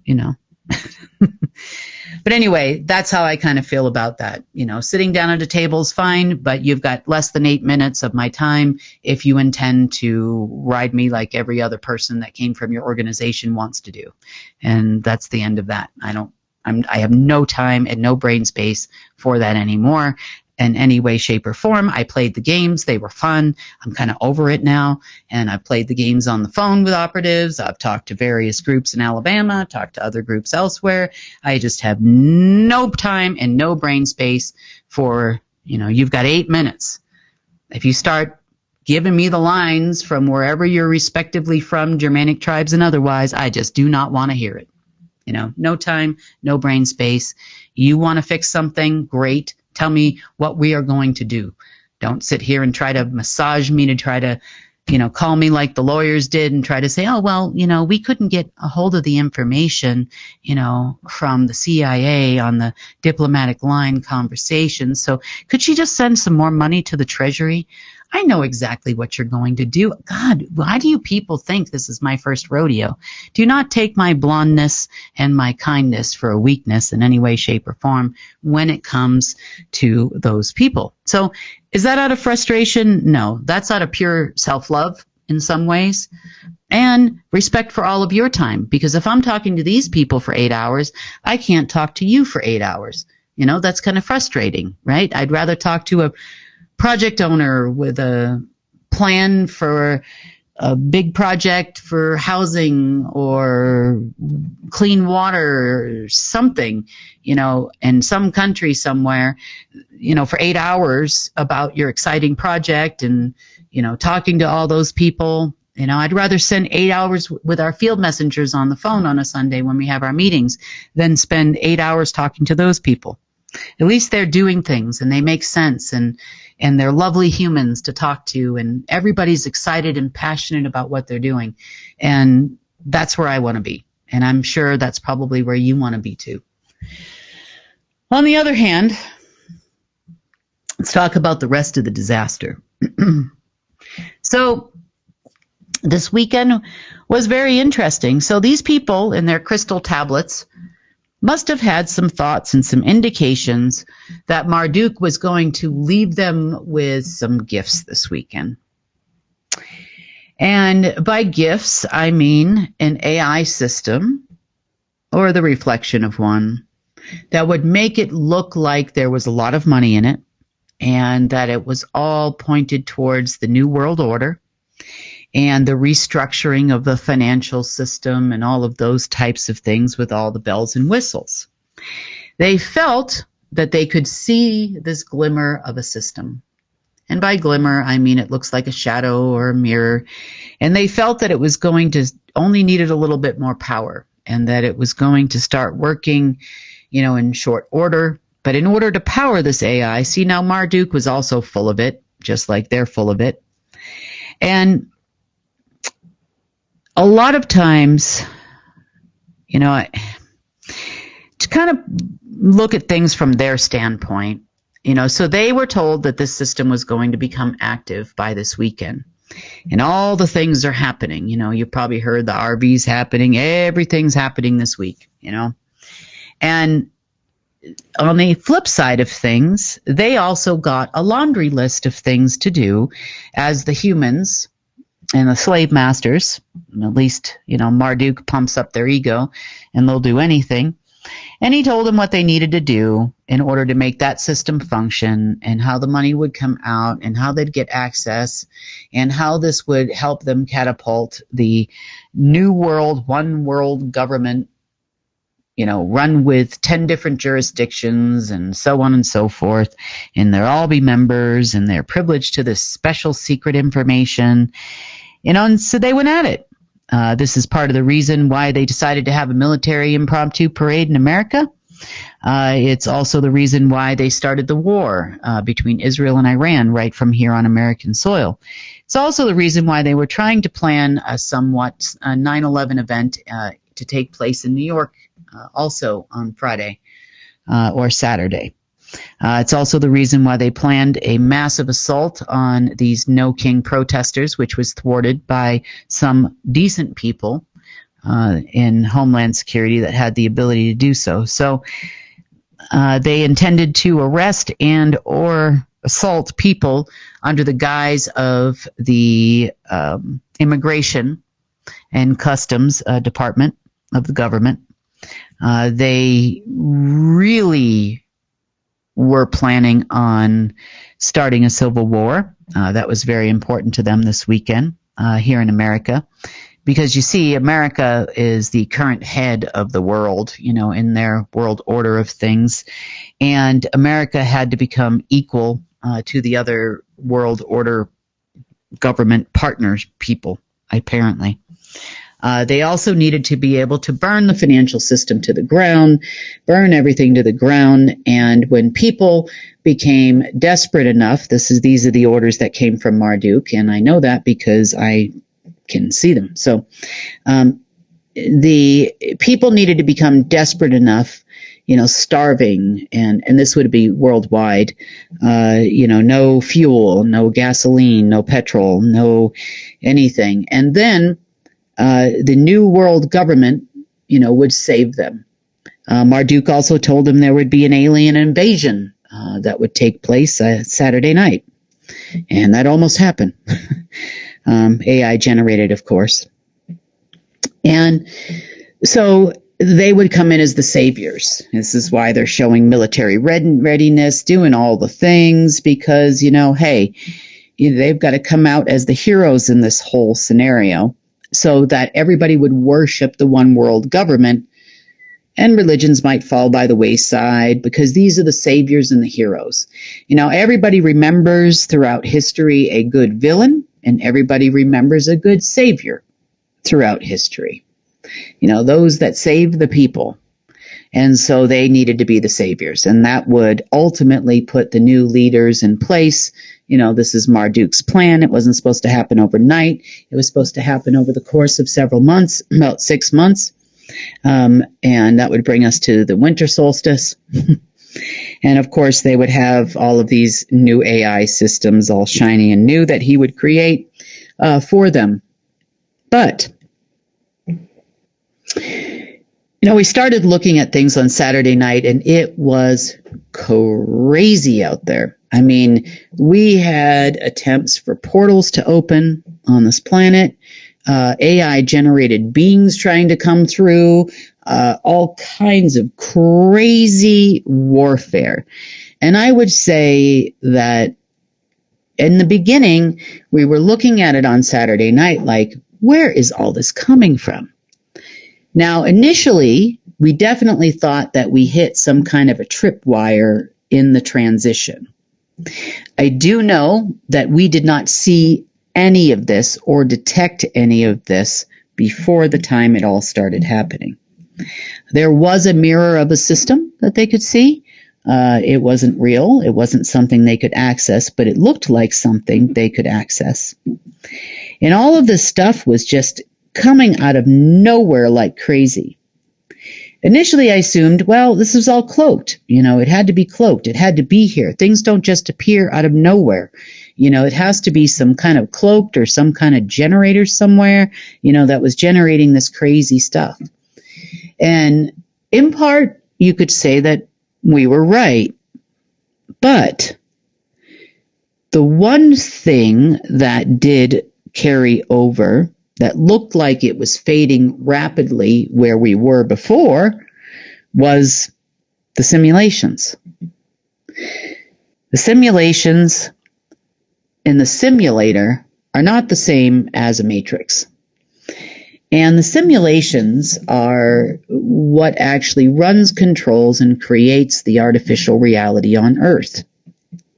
A: but anyway, that's how I kind of feel about that. Sitting down at a table is fine, but you've got less than 8 minutes of my time if you intend to ride me like every other person that came from your organization wants to do. And that's the end of that. I have no time and no brain space for that anymore in any way, shape, or form. I played the games. They were fun. I'm kind of over it now. And I've played the games on the phone with operatives. I've talked to various groups in Alabama, talked to other groups elsewhere. I just have no time and no brain space for, you've got 8 minutes. If you start giving me the lines from wherever you're respectively from, Germanic tribes and otherwise, I just do not want to hear it. No time, no brain space. You want to fix something? Great. Tell me what we are going to do. Don't sit here and try to massage me to try to, call me like the lawyers did and try to say, oh, well, we couldn't get a hold of the information, from the CIA on the diplomatic line conversation. So could she just send some more money to the Treasury? I know exactly what you're going to do. God, why do you people think this is my first rodeo? Do not take my blondness and my kindness for a weakness in any way, shape, or form when it comes to those people. So is that out of frustration? No, that's out of pure self-love in some ways, and respect for all of your time. Because if I'm talking to these people for 8 hours, I can't talk to you for 8 hours. That's kind of frustrating, right? I'd rather talk to a project owner with a plan for a big project for housing or clean water or something, in some country somewhere, for 8 hours about your exciting project and, talking to all those people. I'd rather spend 8 hours with our field messengers on the phone on a Sunday when we have our meetings than spend 8 hours talking to those people. At least they're doing things and they make sense, and they're lovely humans to talk to, and everybody's excited and passionate about what they're doing. And that's where I want to be. And I'm sure that's probably where you want to be too. On the other hand, let's talk about the rest of the disaster. So this weekend was very interesting. So these people in their crystal tablets must have had some thoughts and some indications that Marduk was going to leave them with some gifts this weekend. And by gifts, I mean an AI system or the reflection of one that would make it look like there was a lot of money in it and that it was all pointed towards the New World Order and the restructuring of the financial system and all of those types of things with all the bells and whistles. They felt that they could see this glimmer of a system. And by glimmer, I mean it looks like a shadow or a mirror. And they felt that it was going to only needed a little bit more power and that it was going to start working, in short order. But in order to power this AI, see, now Marduk was also full of it, just like they're full of it. And a lot of times, to kind of look at things from their standpoint, so they were told that this system was going to become active by this weekend. And all the things are happening. You probably heard the RVs happening. Everything's happening this week, And on the flip side of things, they also got a laundry list of things to do as the humans and the slave masters. At least, Marduk pumps up their ego and they'll do anything. And he told them what they needed to do in order to make that system function, and how the money would come out, and how they'd get access, and how this would help them catapult the new world, one world government, run with 10 different jurisdictions and so on and so forth. And they'll all be members, and they're privileged to this special secret information. And so they went at it. This is part of the reason why they decided to have a military impromptu parade in America. It's also the reason why they started the war between Israel and Iran right from here on American soil. It's also the reason why they were trying to plan a somewhat 9/11 event to take place in New York also on Friday or Saturday. It's also the reason why they planned a massive assault on these No King protesters, which was thwarted by some decent people in Homeland Security that had the ability to do so. So they intended to arrest and or assault people under the guise of the Immigration and Customs Department of the government. They really were planning on starting a civil war. That was very important to them this weekend here in America, because you see, America is the current head of the world, in their world order of things, and America had to become equal to the other world order government partners, people, apparently. They also needed to be able to burn the financial system to the ground, burn everything to the ground. And when people became desperate enough, these are the orders that came from Marduk, and I know that because I can see them. So the people needed to become desperate enough, starving, and this would be worldwide, no fuel, no gasoline, no petrol, no anything. And then the new world government, would save them. Marduk also told them there would be an alien invasion that would take place Saturday night. And that almost happened. AI generated, of course. And so they would come in as the saviors. This is why they're showing military readiness, doing all the things, because, hey, they've got to come out as the heroes in this whole scenario, so that everybody would worship the one world government, and religions might fall by the wayside, because these are the saviors and the heroes. Everybody remembers throughout history a good villain, and everybody remembers a good savior throughout history. Those that saved the people. And so they needed to be the saviors, and that would ultimately put the new leaders in place. This is Marduk's plan. It wasn't supposed to happen overnight. It was supposed to happen over the course of several months, about 6 months. And that would bring us to the winter solstice. And of course, they would have all of these new AI systems, all shiny and new, that he would create for them. But, we started looking at things on Saturday night, and it was crazy out there. I mean, we had attempts for portals to open on this planet, AI-generated beings trying to come through, all kinds of crazy warfare. And I would say that in the beginning, we were looking at it on Saturday night like, where is all this coming from? Now, initially, we definitely thought that we hit some kind of a tripwire in the transition. I do know that we did not see any of this or detect any of this before the time it all started happening. There was a mirror of a system that they could see, It wasn't real. It wasn't something they could access, but it looked like something they could access. And all of this stuff was just coming out of nowhere like crazy. Initially, I assumed, well, this was all cloaked. It had to be cloaked. It had to be here. Things don't just appear out of nowhere. It has to be some kind of cloaked or some kind of generator somewhere, that was generating this crazy stuff. And in part, you could say that we were right. But the one thing that did carry over, that looked like it was fading rapidly where we were before, was the simulations. The simulations in the simulator are not the same as a matrix. And the simulations are what actually runs, controls, and creates the artificial reality on Earth.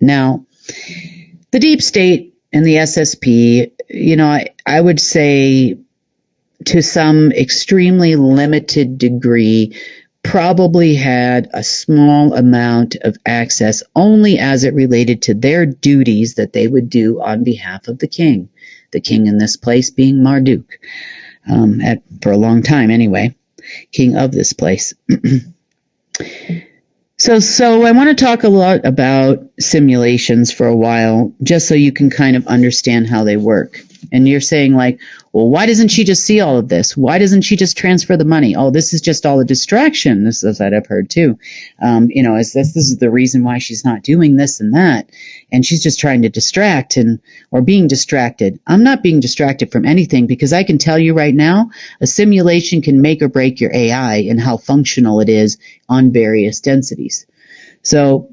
A: Now, the deep state and the SSP, I would say to some extremely limited degree, probably had a small amount of access only as it related to their duties that they would do on behalf of the king in this place being Marduk, for a long time anyway, king of this place. So I want to talk a lot about simulations for a while, just so you can kind of understand how they work. And you're saying like, well, why doesn't she just see all of this? Why doesn't she just transfer the money? Oh, this is just all a distraction. This is that I've heard too. This is the reason why she's not doing this and that. And she's just trying to distract or being distracted. I'm not being distracted from anything, because I can tell you right now, a simulation can make or break your AI and how functional it is on various densities. So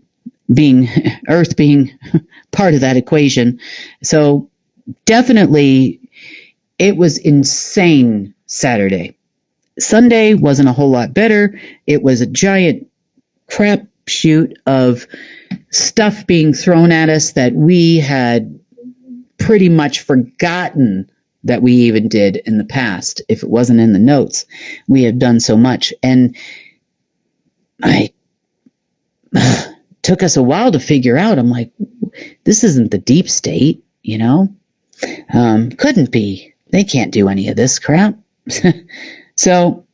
A: Earth being part of that equation. So definitely it was insane Saturday. Sunday wasn't a whole lot better. It was a giant crapshoot of stuff being thrown at us that we had pretty much forgotten that we even did in the past. If it wasn't in the notes, we have done so much. And took us a while to figure out. I'm like, this isn't the deep state, couldn't be. They can't do any of this crap. So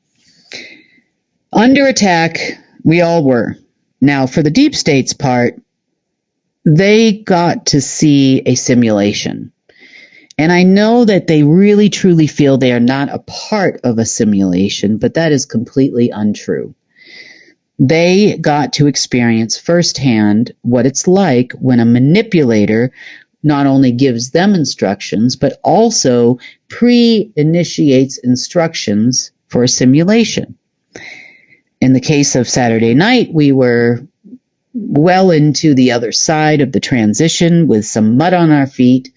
A: under attack, we all were. Now, for the deep state's part, they got to see a simulation. And I know that they really truly feel they are not a part of a simulation, but that is completely untrue. They got to experience firsthand what it's like when a manipulator not only gives them instructions, but also pre-initiates instructions for a simulation. In the case of Saturday night, we were well into the other side of the transition with some mud on our feet,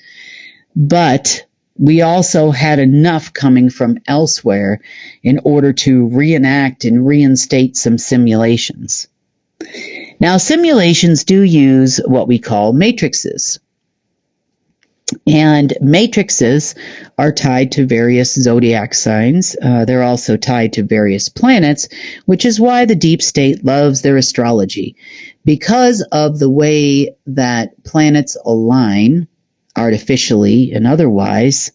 A: but we also had enough coming from elsewhere in order to reenact and reinstate some simulations. Now, simulations do use what we call matrices. And matrices are tied to various zodiac signs. They're also tied to various planets, which is why the deep state loves their astrology. Because of the way that planets align, artificially and otherwise,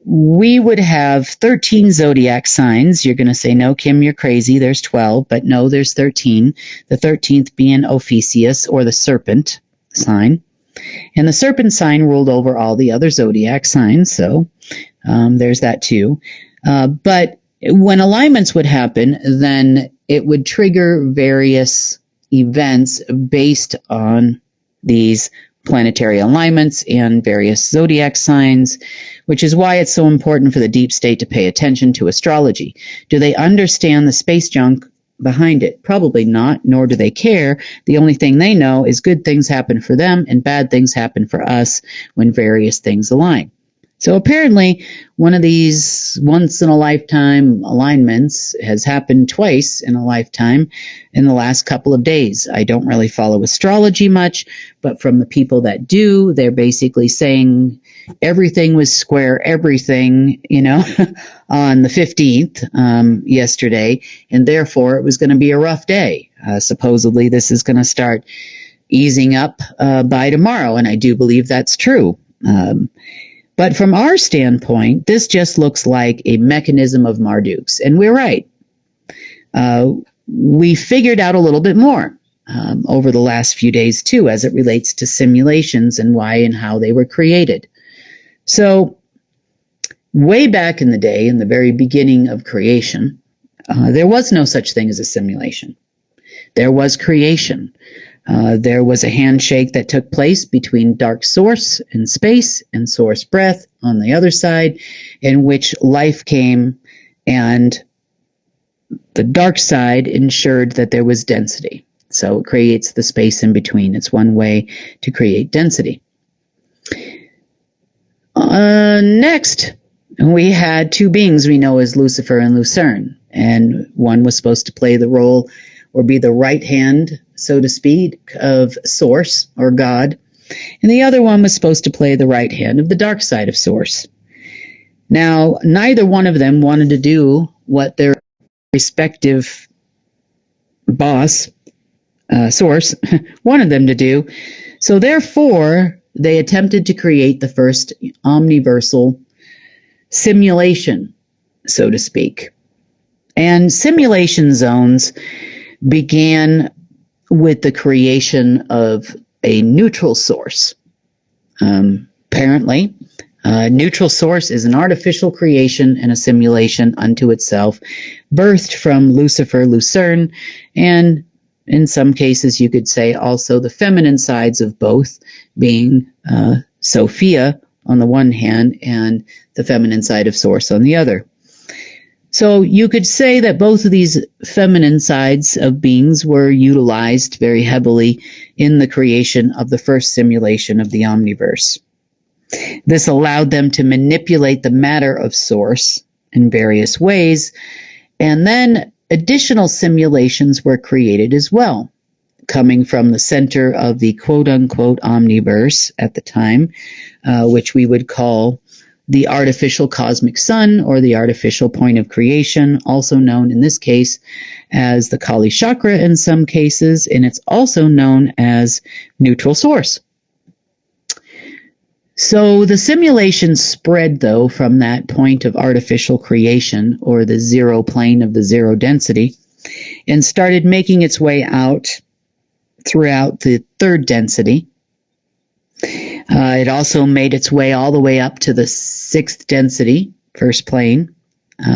A: we would have 13 zodiac signs. You're going to say, no, Kim, you're crazy. There's 12, but no, there's 13. The 13th being Ophiuchus, or the serpent sign. And the serpent sign ruled over all the other zodiac signs, so there's that too. But when alignments would happen, then it would trigger various events based on these planetary alignments and various zodiac signs, which is why it's so important for the deep state to pay attention to astrology. Do they understand the space junk behind it? Probably not, nor do they care. The only thing they know is good things happen for them and bad things happen for us when various things align. So apparently one of these once-in-a-lifetime alignments has happened twice in a lifetime in the last couple of days. I don't really follow astrology much, but from the people that do, they're basically saying everything was square everything, on the 15th yesterday, and therefore it was going to be a rough day. Supposedly, this is going to start easing up by tomorrow, and I do believe that's true. But from our standpoint, this just looks like a mechanism of Marduk's, and we're right. We figured out a little bit more over the last few days, too, as it relates to simulations and why and how they were created. So, way back in the day, in the very beginning of creation, there was no such thing as a simulation. There was creation. There was a handshake that took place between dark source and space and source breath on the other side, in which life came, and the dark side ensured that there was density. So it creates the space in between. It's one way to create density. Next, we had two beings we know as Lucifer and Lucerne, and one was supposed to play the role or be the right hand, so to speak, of Source or God, and the other one was supposed to play the right hand of the dark side of Source. Now, neither one of them wanted to do what their respective boss, Source, wanted them to do, so therefore they attempted to create the first omniversal simulation, so to speak. And simulation zones began with the creation of a neutral source. Apparently, neutral source is an artificial creation and a simulation unto itself, birthed from Lucifer, Lucerne, and in some cases you could say also the feminine sides of both, being Sophia on the one hand and the feminine side of Source on the other. So you could say that both of these feminine sides of beings were utilized very heavily in the creation of the first simulation of the omniverse. This allowed them to manipulate the matter of Source in various ways, and then additional simulations were created as well, coming from the center of the quote-unquote omniverse at the time, which we would call the artificial cosmic sun, or the artificial point of creation, also known in this case as the Kali chakra in some cases, and it's also known as neutral source. So the simulation spread, though, from that point of artificial creation, or the zero plane of the zero density, and started making its way out throughout the third density. It also made its way all the way up to the sixth density, first plane,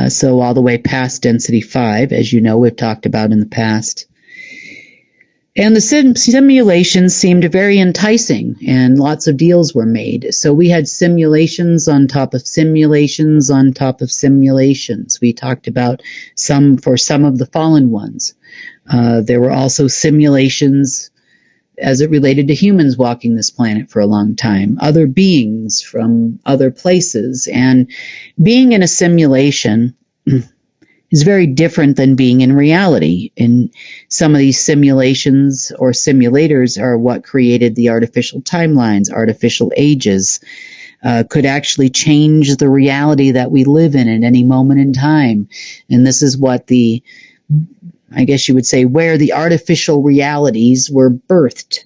A: so all the way past density 5, as you know we've talked about in the past. And the simulations seemed very enticing, and lots of deals were made. So we had simulations on top of simulations on top of simulations. We talked about some for some of the fallen ones. There were also simulations as it related to humans walking this planet for a long time, other beings from other places. And being in a simulation is very different than being in reality. And some of these simulations or simulators are what created the artificial timelines, artificial ages, could actually change the reality that we live in at any moment in time. And this is what I guess you would say, where the artificial realities were birthed.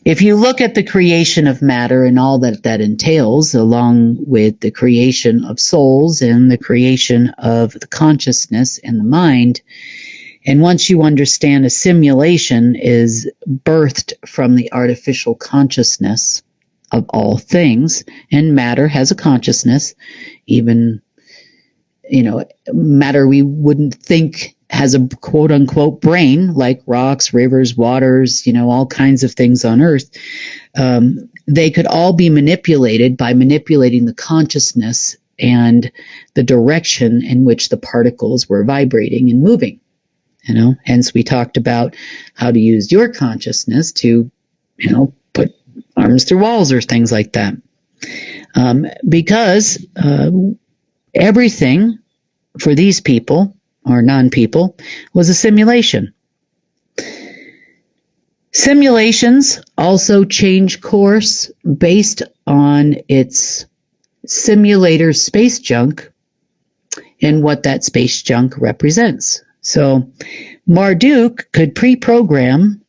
A: If you look at the creation of matter and all that that entails, along with the creation of souls and the creation of the consciousness and the mind, and once you understand a simulation is birthed from the artificial consciousness of all things, and matter has a consciousness, even, matter we wouldn't think has a quote-unquote brain, like rocks, rivers, waters, all kinds of things on Earth. They could all be manipulated by manipulating the consciousness and the direction in which the particles were vibrating and moving. Hence we talked about how to use your consciousness to, put arms through walls or things like that. Because everything for these people, or non-people, was a simulation. Simulations also change course based on its simulator space junk and what that space junk represents. So, Marduk could pre-program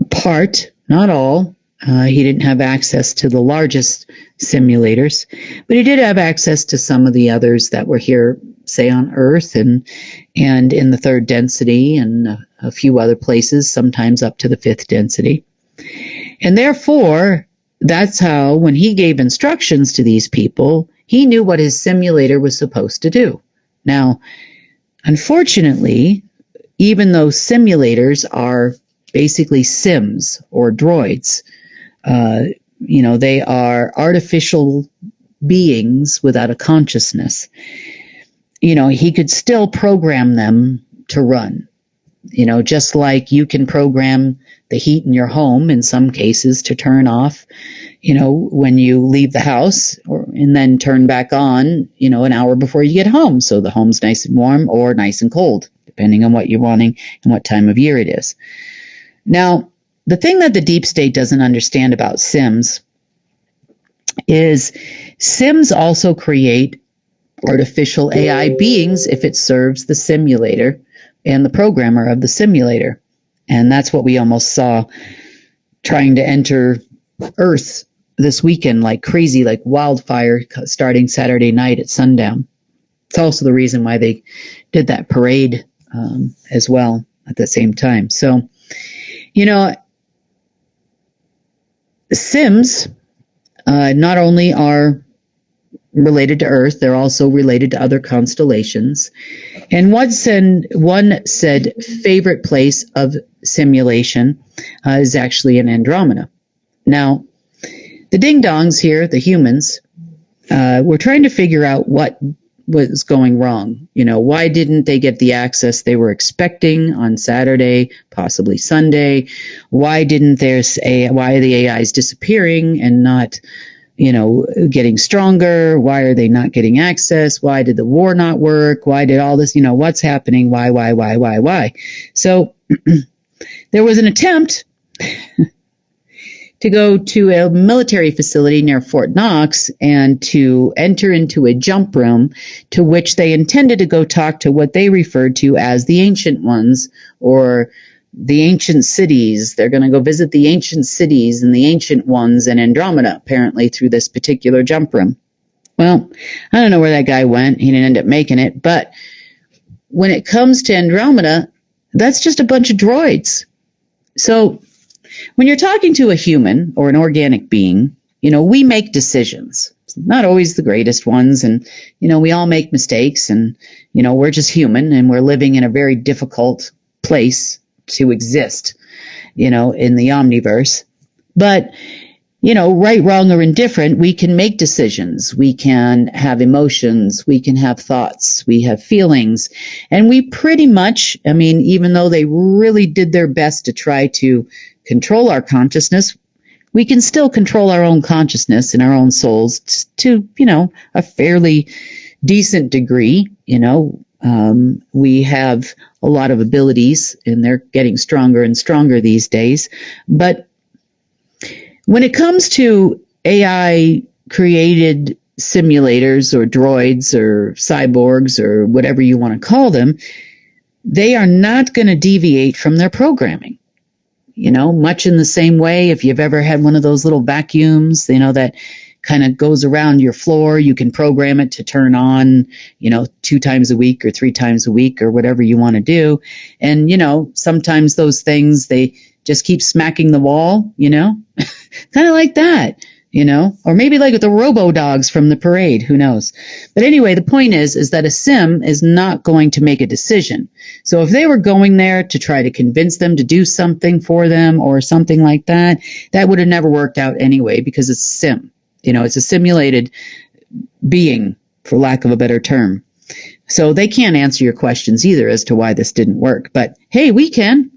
A: part, not all. He didn't have access to the largest simulators, but he did have access to some of the others that were here, say on Earth and in the third density and a few other places, sometimes up to the fifth density. And therefore, that's how, when he gave instructions to these people, he knew what his simulator was supposed to do. Now, unfortunately, even though simulators are basically sims or droids, they are artificial beings without a consciousness. He could still program them to run. Just like you can program the heat in your home in some cases to turn off, when you leave the house, and then turn back on, an hour before you get home. So the home's nice and warm or nice and cold, depending on what you're wanting and what time of year it is. Now, the thing that the deep state doesn't understand about Sims is Sims also create artificial AI beings if it serves the simulator and the programmer of the simulator. And that's what we almost saw trying to enter Earth this weekend like crazy, like wildfire, starting Saturday night at sundown. It's also the reason why they did that parade as well at the same time. So, Sims not only are related to Earth, they're also related to other constellations. And one said favorite place of simulation is actually in Andromeda. Now, the ding-dongs here, the humans, were trying to figure out what was going wrong. Why didn't they get the access they were expecting on Saturday, possibly Sunday? Why are the AIs disappearing and not, getting stronger? Why are they not getting access? Why did the war not work? Why did all this, what's happening? Why? So there was an attempt to go to a military facility near Fort Knox and to enter into a jump room to which they intended to go talk to what they referred to as the Ancient Ones or the Ancient Cities. They're going to go visit the Ancient Cities and the Ancient Ones in Andromeda, apparently, through this particular jump room. Well, I don't know where that guy went. He didn't end up making it. But when it comes to Andromeda, that's just a bunch of droids. So when you're talking to a human or an organic being, we make decisions. Not always the greatest ones. And, we all make mistakes and, we're just human and we're living in a very difficult place to exist, in the omniverse. But, right, wrong, or indifferent, we can make decisions. We can have emotions. We can have thoughts. We have feelings. And we pretty much, even though they really did their best to try to control our consciousness, we can still control our own consciousness and our own souls to, a fairly decent degree. We have a lot of abilities and they're getting stronger and stronger these days. But when it comes to AI created simulators or droids or cyborgs or whatever you want to call them, they are not going to deviate from their programming. Much in the same way, if you've ever had one of those little vacuums, that kind of goes around your floor, you can program it to turn on, 2 times a week or 3 times a week or whatever you want to do. And, sometimes those things, they just keep smacking the wall, kind of like that, or maybe like the robo-dogs from the parade, who knows. But anyway, the point is that a sim is not going to make a decision. So if they were going there to try to convince them to do something for them or something like that, that would have never worked out anyway because it's a sim. It's a simulated being, for lack of a better term. So they can't answer your questions either as to why this didn't work. But hey, we can.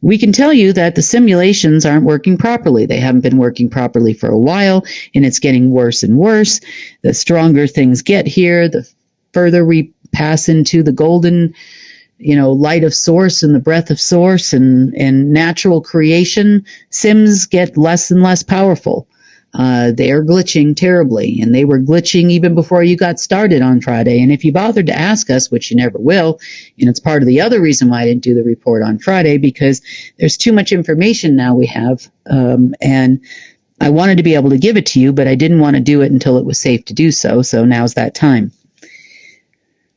A: We can tell you that the simulations aren't working properly. They haven't been working properly for a while, and it's getting worse and worse. The stronger things get here, the further we pass into the golden, light of source and the breath of source and natural creation, sims get less and less powerful. They are glitching terribly, and they were glitching even before you got started on Friday. And if you bothered to ask us, which you never will, and it's part of the other reason why I didn't do the report on Friday, because there's too much information now we have, and I wanted to be able to give it to you, but I didn't want to do it until it was safe to do so, so now's that time.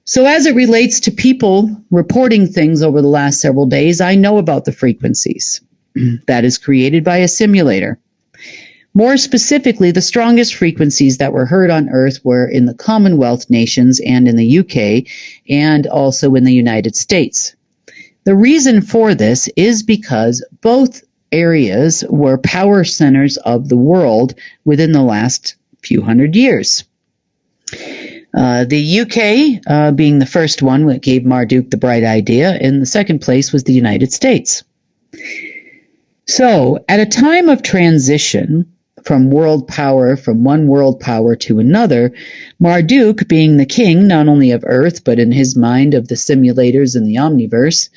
A: So as it relates to people reporting things over the last several days, I know about the frequencies that is created by a simulator. More specifically, the strongest frequencies that were heard on Earth were in the Commonwealth nations and in the UK and also in the United States. The reason for this is because both areas were power centers of the world within the last few hundred years. The UK being the first one that gave Marduk the bright idea, and the second place was the United States. So, at a time of transition from one world power to another, Marduk, being the king not only of Earth, but in his mind of the simulators and the omniverse,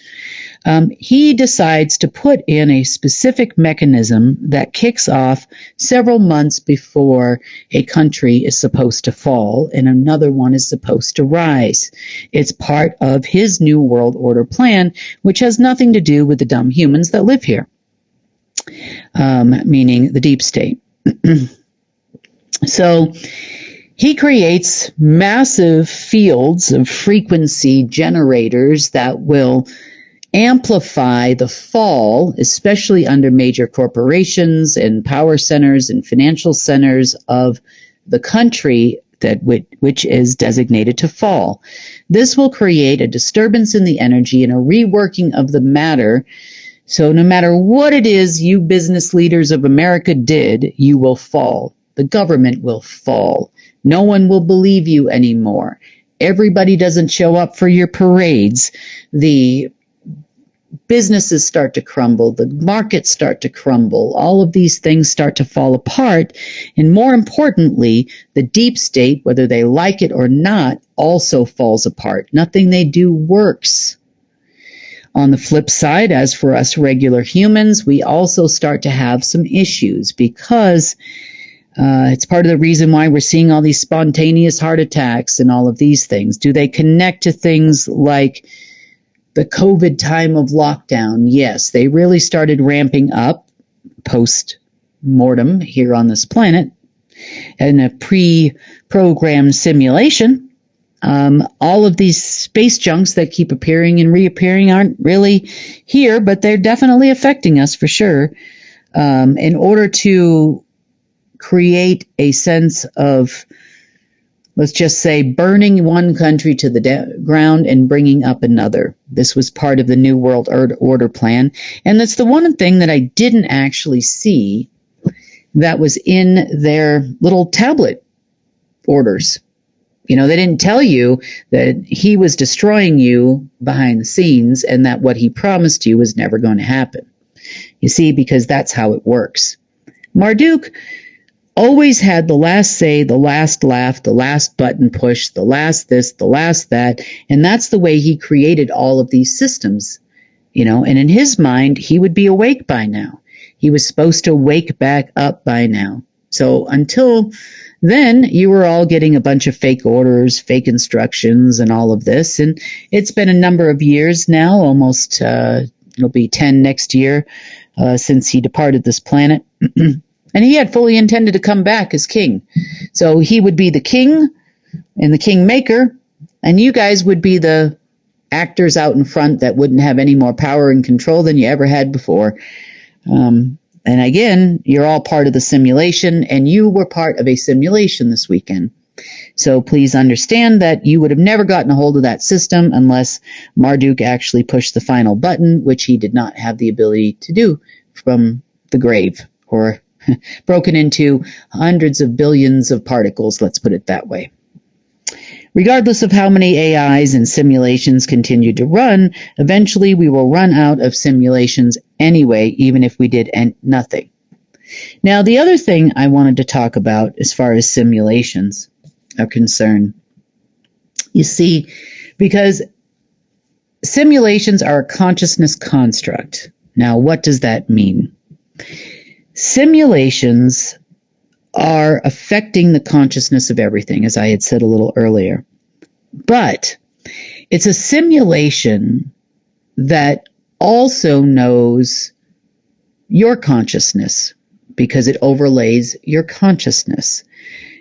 A: he decides to put in a specific mechanism that kicks off several months before a country is supposed to fall and another one is supposed to rise. It's part of his New World Order plan, which has nothing to do with the dumb humans that live here, meaning the deep state. So he creates massive fields of frequency generators that will amplify the fall, especially under major corporations and power centers and financial centers of the country which is designated to fall. This will create a disturbance in the energy and a reworking of the matter. So no matter what it is you business leaders of America did, you will fall. The government will fall. No one will believe you anymore. Everybody doesn't show up for your parades. The businesses start to crumble. The markets start to crumble. All of these things start to fall apart. And more importantly, the deep state, whether they like it or not, also falls apart. Nothing they do works. On the flip side, as for us regular humans, we also start to have some issues because it's part of the reason why we're seeing all these spontaneous heart attacks and all of these things. Do they connect to things like the COVID time of lockdown? Yes, they really started ramping up post-mortem here on this planet in a pre-programmed simulation. All of these space junks that keep appearing and reappearing aren't really here, but they're definitely affecting us for sure. In order to create a sense of, let's just say, burning one country to the ground and bringing up another. This was part of the New World Order plan. And that's the one thing that I didn't actually see that was in their little tablet orders. You know, they didn't tell you that he was destroying you behind the scenes and that what he promised you was never going to happen. You see, because that's how it works. Marduk always had the last say, the last laugh, the last button push, the last this, the last that, and that's the way he created all of these systems, you know, and in his mind, he would be awake by now. He was supposed to wake back up by now. So until then, you were all getting a bunch of fake orders, fake instructions, and all of this. And it's been a number of years now, almost, it'll be 10 next year, since he departed this planet. And he had fully intended to come back as king. So he would be the king and the kingmaker, and you guys would be the actors out in front that wouldn't have any more power and control than you ever had before. And again, you're all part of the simulation, and you were part of a simulation this weekend. So please understand that you would have never gotten a hold of that system unless Marduk actually pushed the final button, which he did not have the ability to do from the grave, or broken into hundreds of billions of particles, let's put it that way. Regardless of how many AIs and simulations continue to run, eventually we will run out of simulations anyway, even if we did nothing. Now, the other thing I wanted to talk about as far as simulations are concerned, you see, because simulations are a consciousness construct. Now, what does that mean? Simulations are affecting the consciousness of everything, as I had said a little earlier. But it's a simulation that also knows your consciousness because it overlays your consciousness.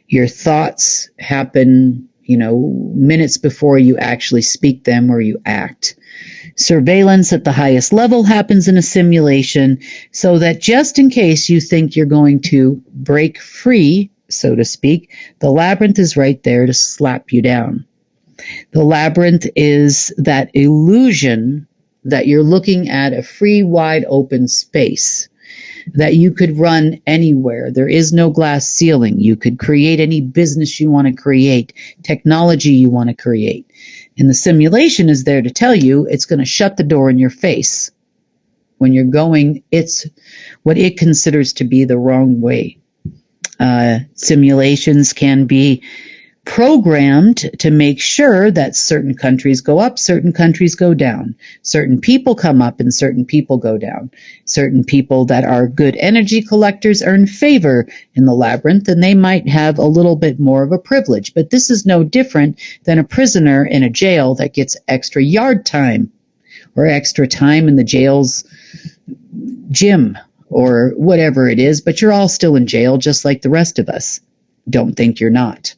A: Your thoughts happen, minutes before you actually speak them or you act. Surveillance at the highest level happens in a simulation so that just in case you think you're going to break free, so to speak, the labyrinth is right there to slap you down. The labyrinth is that illusion that you're looking at a free, wide open space, that you could run anywhere. There is no glass ceiling. You could create any business you want to create, technology you want to create. And the simulation is there to tell you it's going to shut the door in your face. When you're going, it's what it considers to be the wrong way. Simulations can be programmed to make sure that certain countries go up, certain countries go down. Certain people come up and certain people go down. Certain people that are good energy collectors earn favor in the labyrinth, and they might have a little bit more of a privilege. But this is no different than a prisoner in a jail that gets extra yard time or extra time in the jail's gym or whatever it is, but you're all still in jail just like the rest of us. Don't think you're not.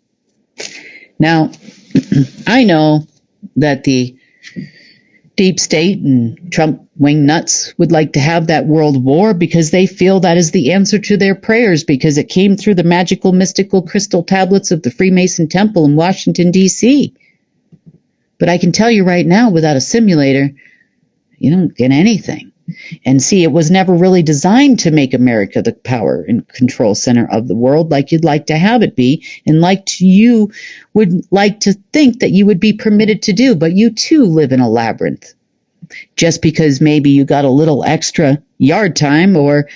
A: Now, I know that the deep state and Trump wing nuts would like to have that world war because they feel that is the answer to their prayers because it came through the magical, mystical crystal tablets of the Freemason Temple in Washington, D.C. But I can tell you right now, without a simulator, you don't get anything. And see, it was never really designed to make America the power and control center of the world like you'd like to have it be, and like you would like to think that you would be permitted to do. But you too live in a labyrinth. Just because maybe you got a little extra yard time or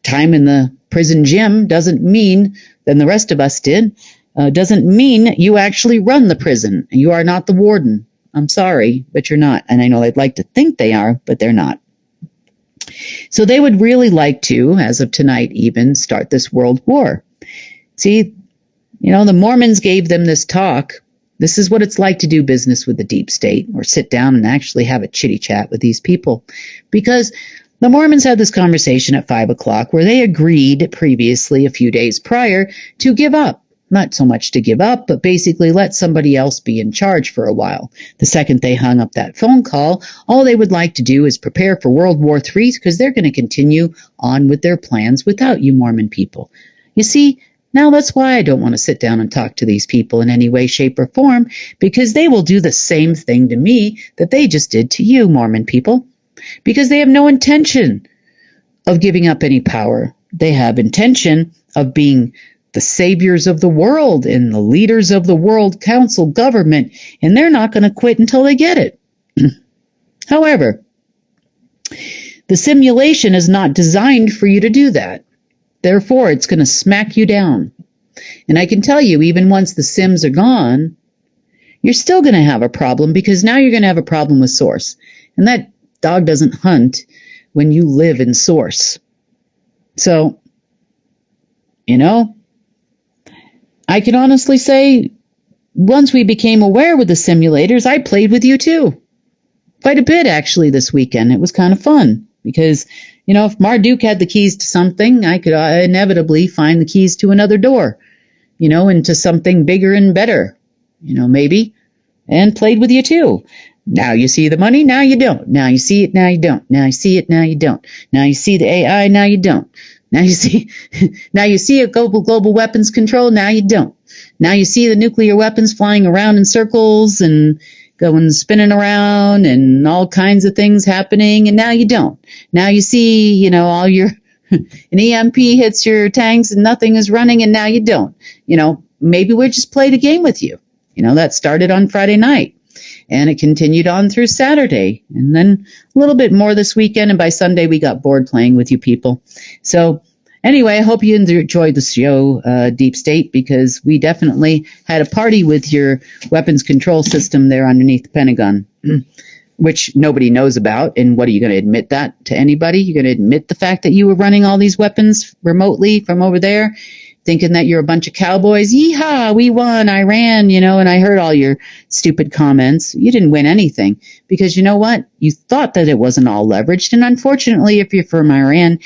A: time in the prison gym doesn't mean, than the rest of us did, doesn't mean you actually run the prison. You are not the warden. I'm sorry, but you're not. And I know they'd like to think they are, but they're not. So they would really like to, as of tonight even, start this world war. See, the Mormons gave them this talk. This is what it's like to do business with the deep state or sit down and actually have a chitty chat with these people. Because the Mormons had this conversation at 5 o'clock where they agreed previously, a few days prior, to give up. Not so much to give up, but basically let somebody else be in charge for a while. The second they hung up that phone call, all they would like to do is prepare for World War III because they're going to continue on with their plans without you Mormon people. You see, now that's why I don't want to sit down and talk to these people in any way, shape, or form, because they will do the same thing to me that they just did to you Mormon people, because they have no intention of giving up any power. They have intention of being the saviors of the world and the leaders of the world council government, and they're not going to quit until they get it. However, the simulation is not designed for you to do that. Therefore, it's going to smack you down. And I can tell you, even once the sims are gone, you're still going to have a problem because now you're going to have a problem with source. And that dog doesn't hunt when you live in source. So, I can honestly say, once we became aware with the simulators, I played with you too. Quite a bit, actually, this weekend. It was kind of fun because, if Marduk had the keys to something, I could inevitably find the keys to another door, into something bigger and better, maybe, and played with you too. Now you see the money, now you don't. Now you see it, now you don't. Now you see it, now you don't. Now you see the AI, now you don't. Now you see a global weapons control. Now you don't. Now you see the nuclear weapons flying around in circles and going spinning around and all kinds of things happening. And now you don't. Now you see, all your an EMP hits your tanks and nothing is running. And now you don't. Maybe we just played a game with you. That started on Friday night. And it continued on through Saturday, and then a little bit more this weekend, and by Sunday we got bored playing with you people. So anyway, I hope you enjoyed the show, Deep State, because we definitely had a party with your weapons control system there underneath the Pentagon, which nobody knows about. And what, are you going to admit that to anybody? You're going to admit the fact that you were running all these weapons remotely from over there? thinking that you're a bunch of cowboys. Yeehaw, we won, Iran, and I heard all your stupid comments. You didn't win anything because you know what? You thought that it wasn't all leveraged. And unfortunately, if you're from Iran,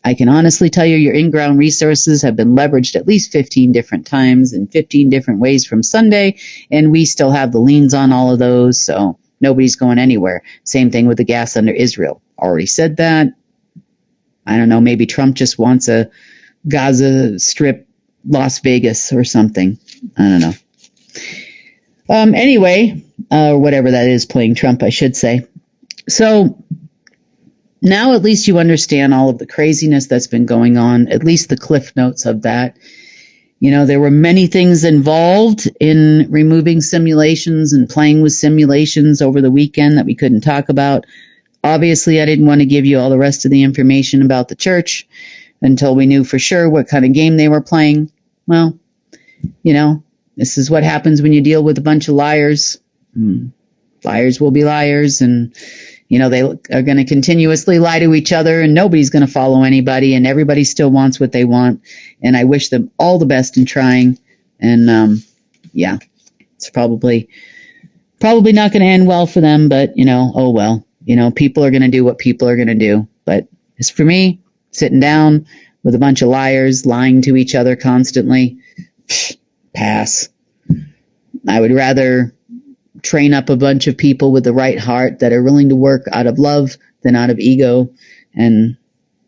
A: I can honestly tell you your in-ground resources have been leveraged at least 15 different times in 15 different ways from Sunday, and we still have the liens on all of those, so nobody's going anywhere. Same thing with the gas under Israel. Already said that. I don't know, maybe Trump just wants a Gaza Strip Las Vegas or something. I don't know. Anyway, whatever that is, playing Trump, I should say. So now at least you understand all of the craziness that's been going on, at least the cliff notes of that. There were many things involved in removing simulations and playing with simulations over the weekend that we couldn't talk about. Obviously, I didn't want to give you all the rest of the information about the church until we knew for sure what kind of game they were playing. Well, this is what happens when you deal with a bunch of liars. Liars will be liars, and they are going to continuously lie to each other, and nobody's going to follow anybody, and everybody still wants what they want. And I wish them all the best in trying. And it's probably not going to end well for them, but oh well. People are going to do what people are going to do. But as for me, sitting down with a bunch of liars, lying to each other constantly, pass. I would rather train up a bunch of people with the right heart that are willing to work out of love than out of ego. And,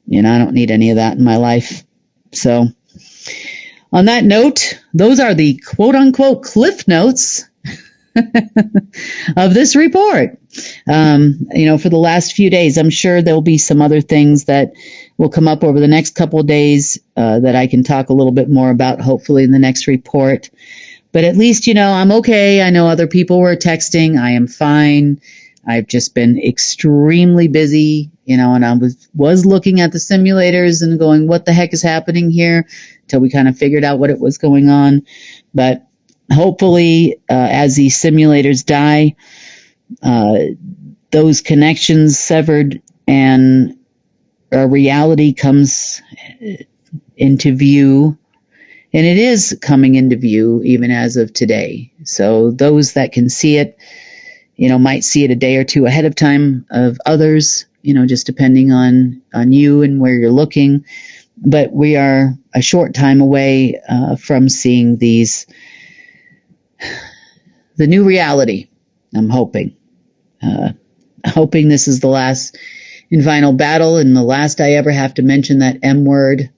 A: I don't need any of that in my life. So on that note, those are the quote unquote cliff notes of this report. For the last few days, I'm sure there'll be some other things that will come up over the next couple of days that I can talk a little bit more about, hopefully in the next report. But at least, I'm okay. I know other people were texting. I am fine. I've just been extremely busy, and I was looking at the simulators and going, what the heck is happening here? Till we kind of figured out what it was going on. But hopefully, as these simulators die, those connections severed and a reality comes into view. And it is coming into view even as of today. So those that can see it, might see it a day or two ahead of time of others, just depending on you and where you're looking. But we are a short time away from seeing the new reality. I'm hoping. Hoping this is the last and final battle and the last I ever have to mention that M word,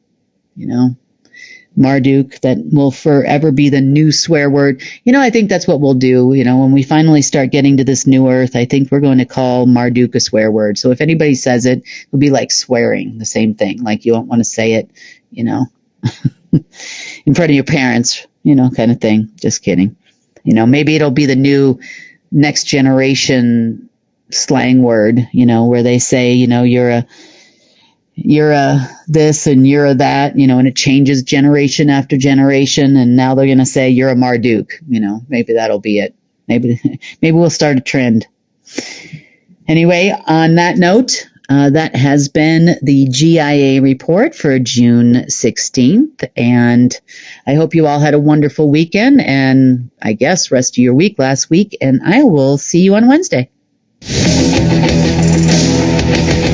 A: Marduk, that will forever be the new swear word. I think that's what we'll do. When we finally start getting to this new earth, I think we're going to call Marduk a swear word. So if anybody says it, it'll be like swearing, the same thing. Like you don't want to say it, in front of your parents, kind of thing. Just kidding. Maybe it'll be the new next generation slang word, where they say, you're a this and you're a that, and it changes generation after generation. And now they're going to say you're a Marduk, maybe that'll be it. Maybe we'll start a trend. Anyway, on that note, that has been the GIA report for June 16th. And I hope you all had a wonderful weekend and I guess rest of your week last week. And I will see you on Wednesday.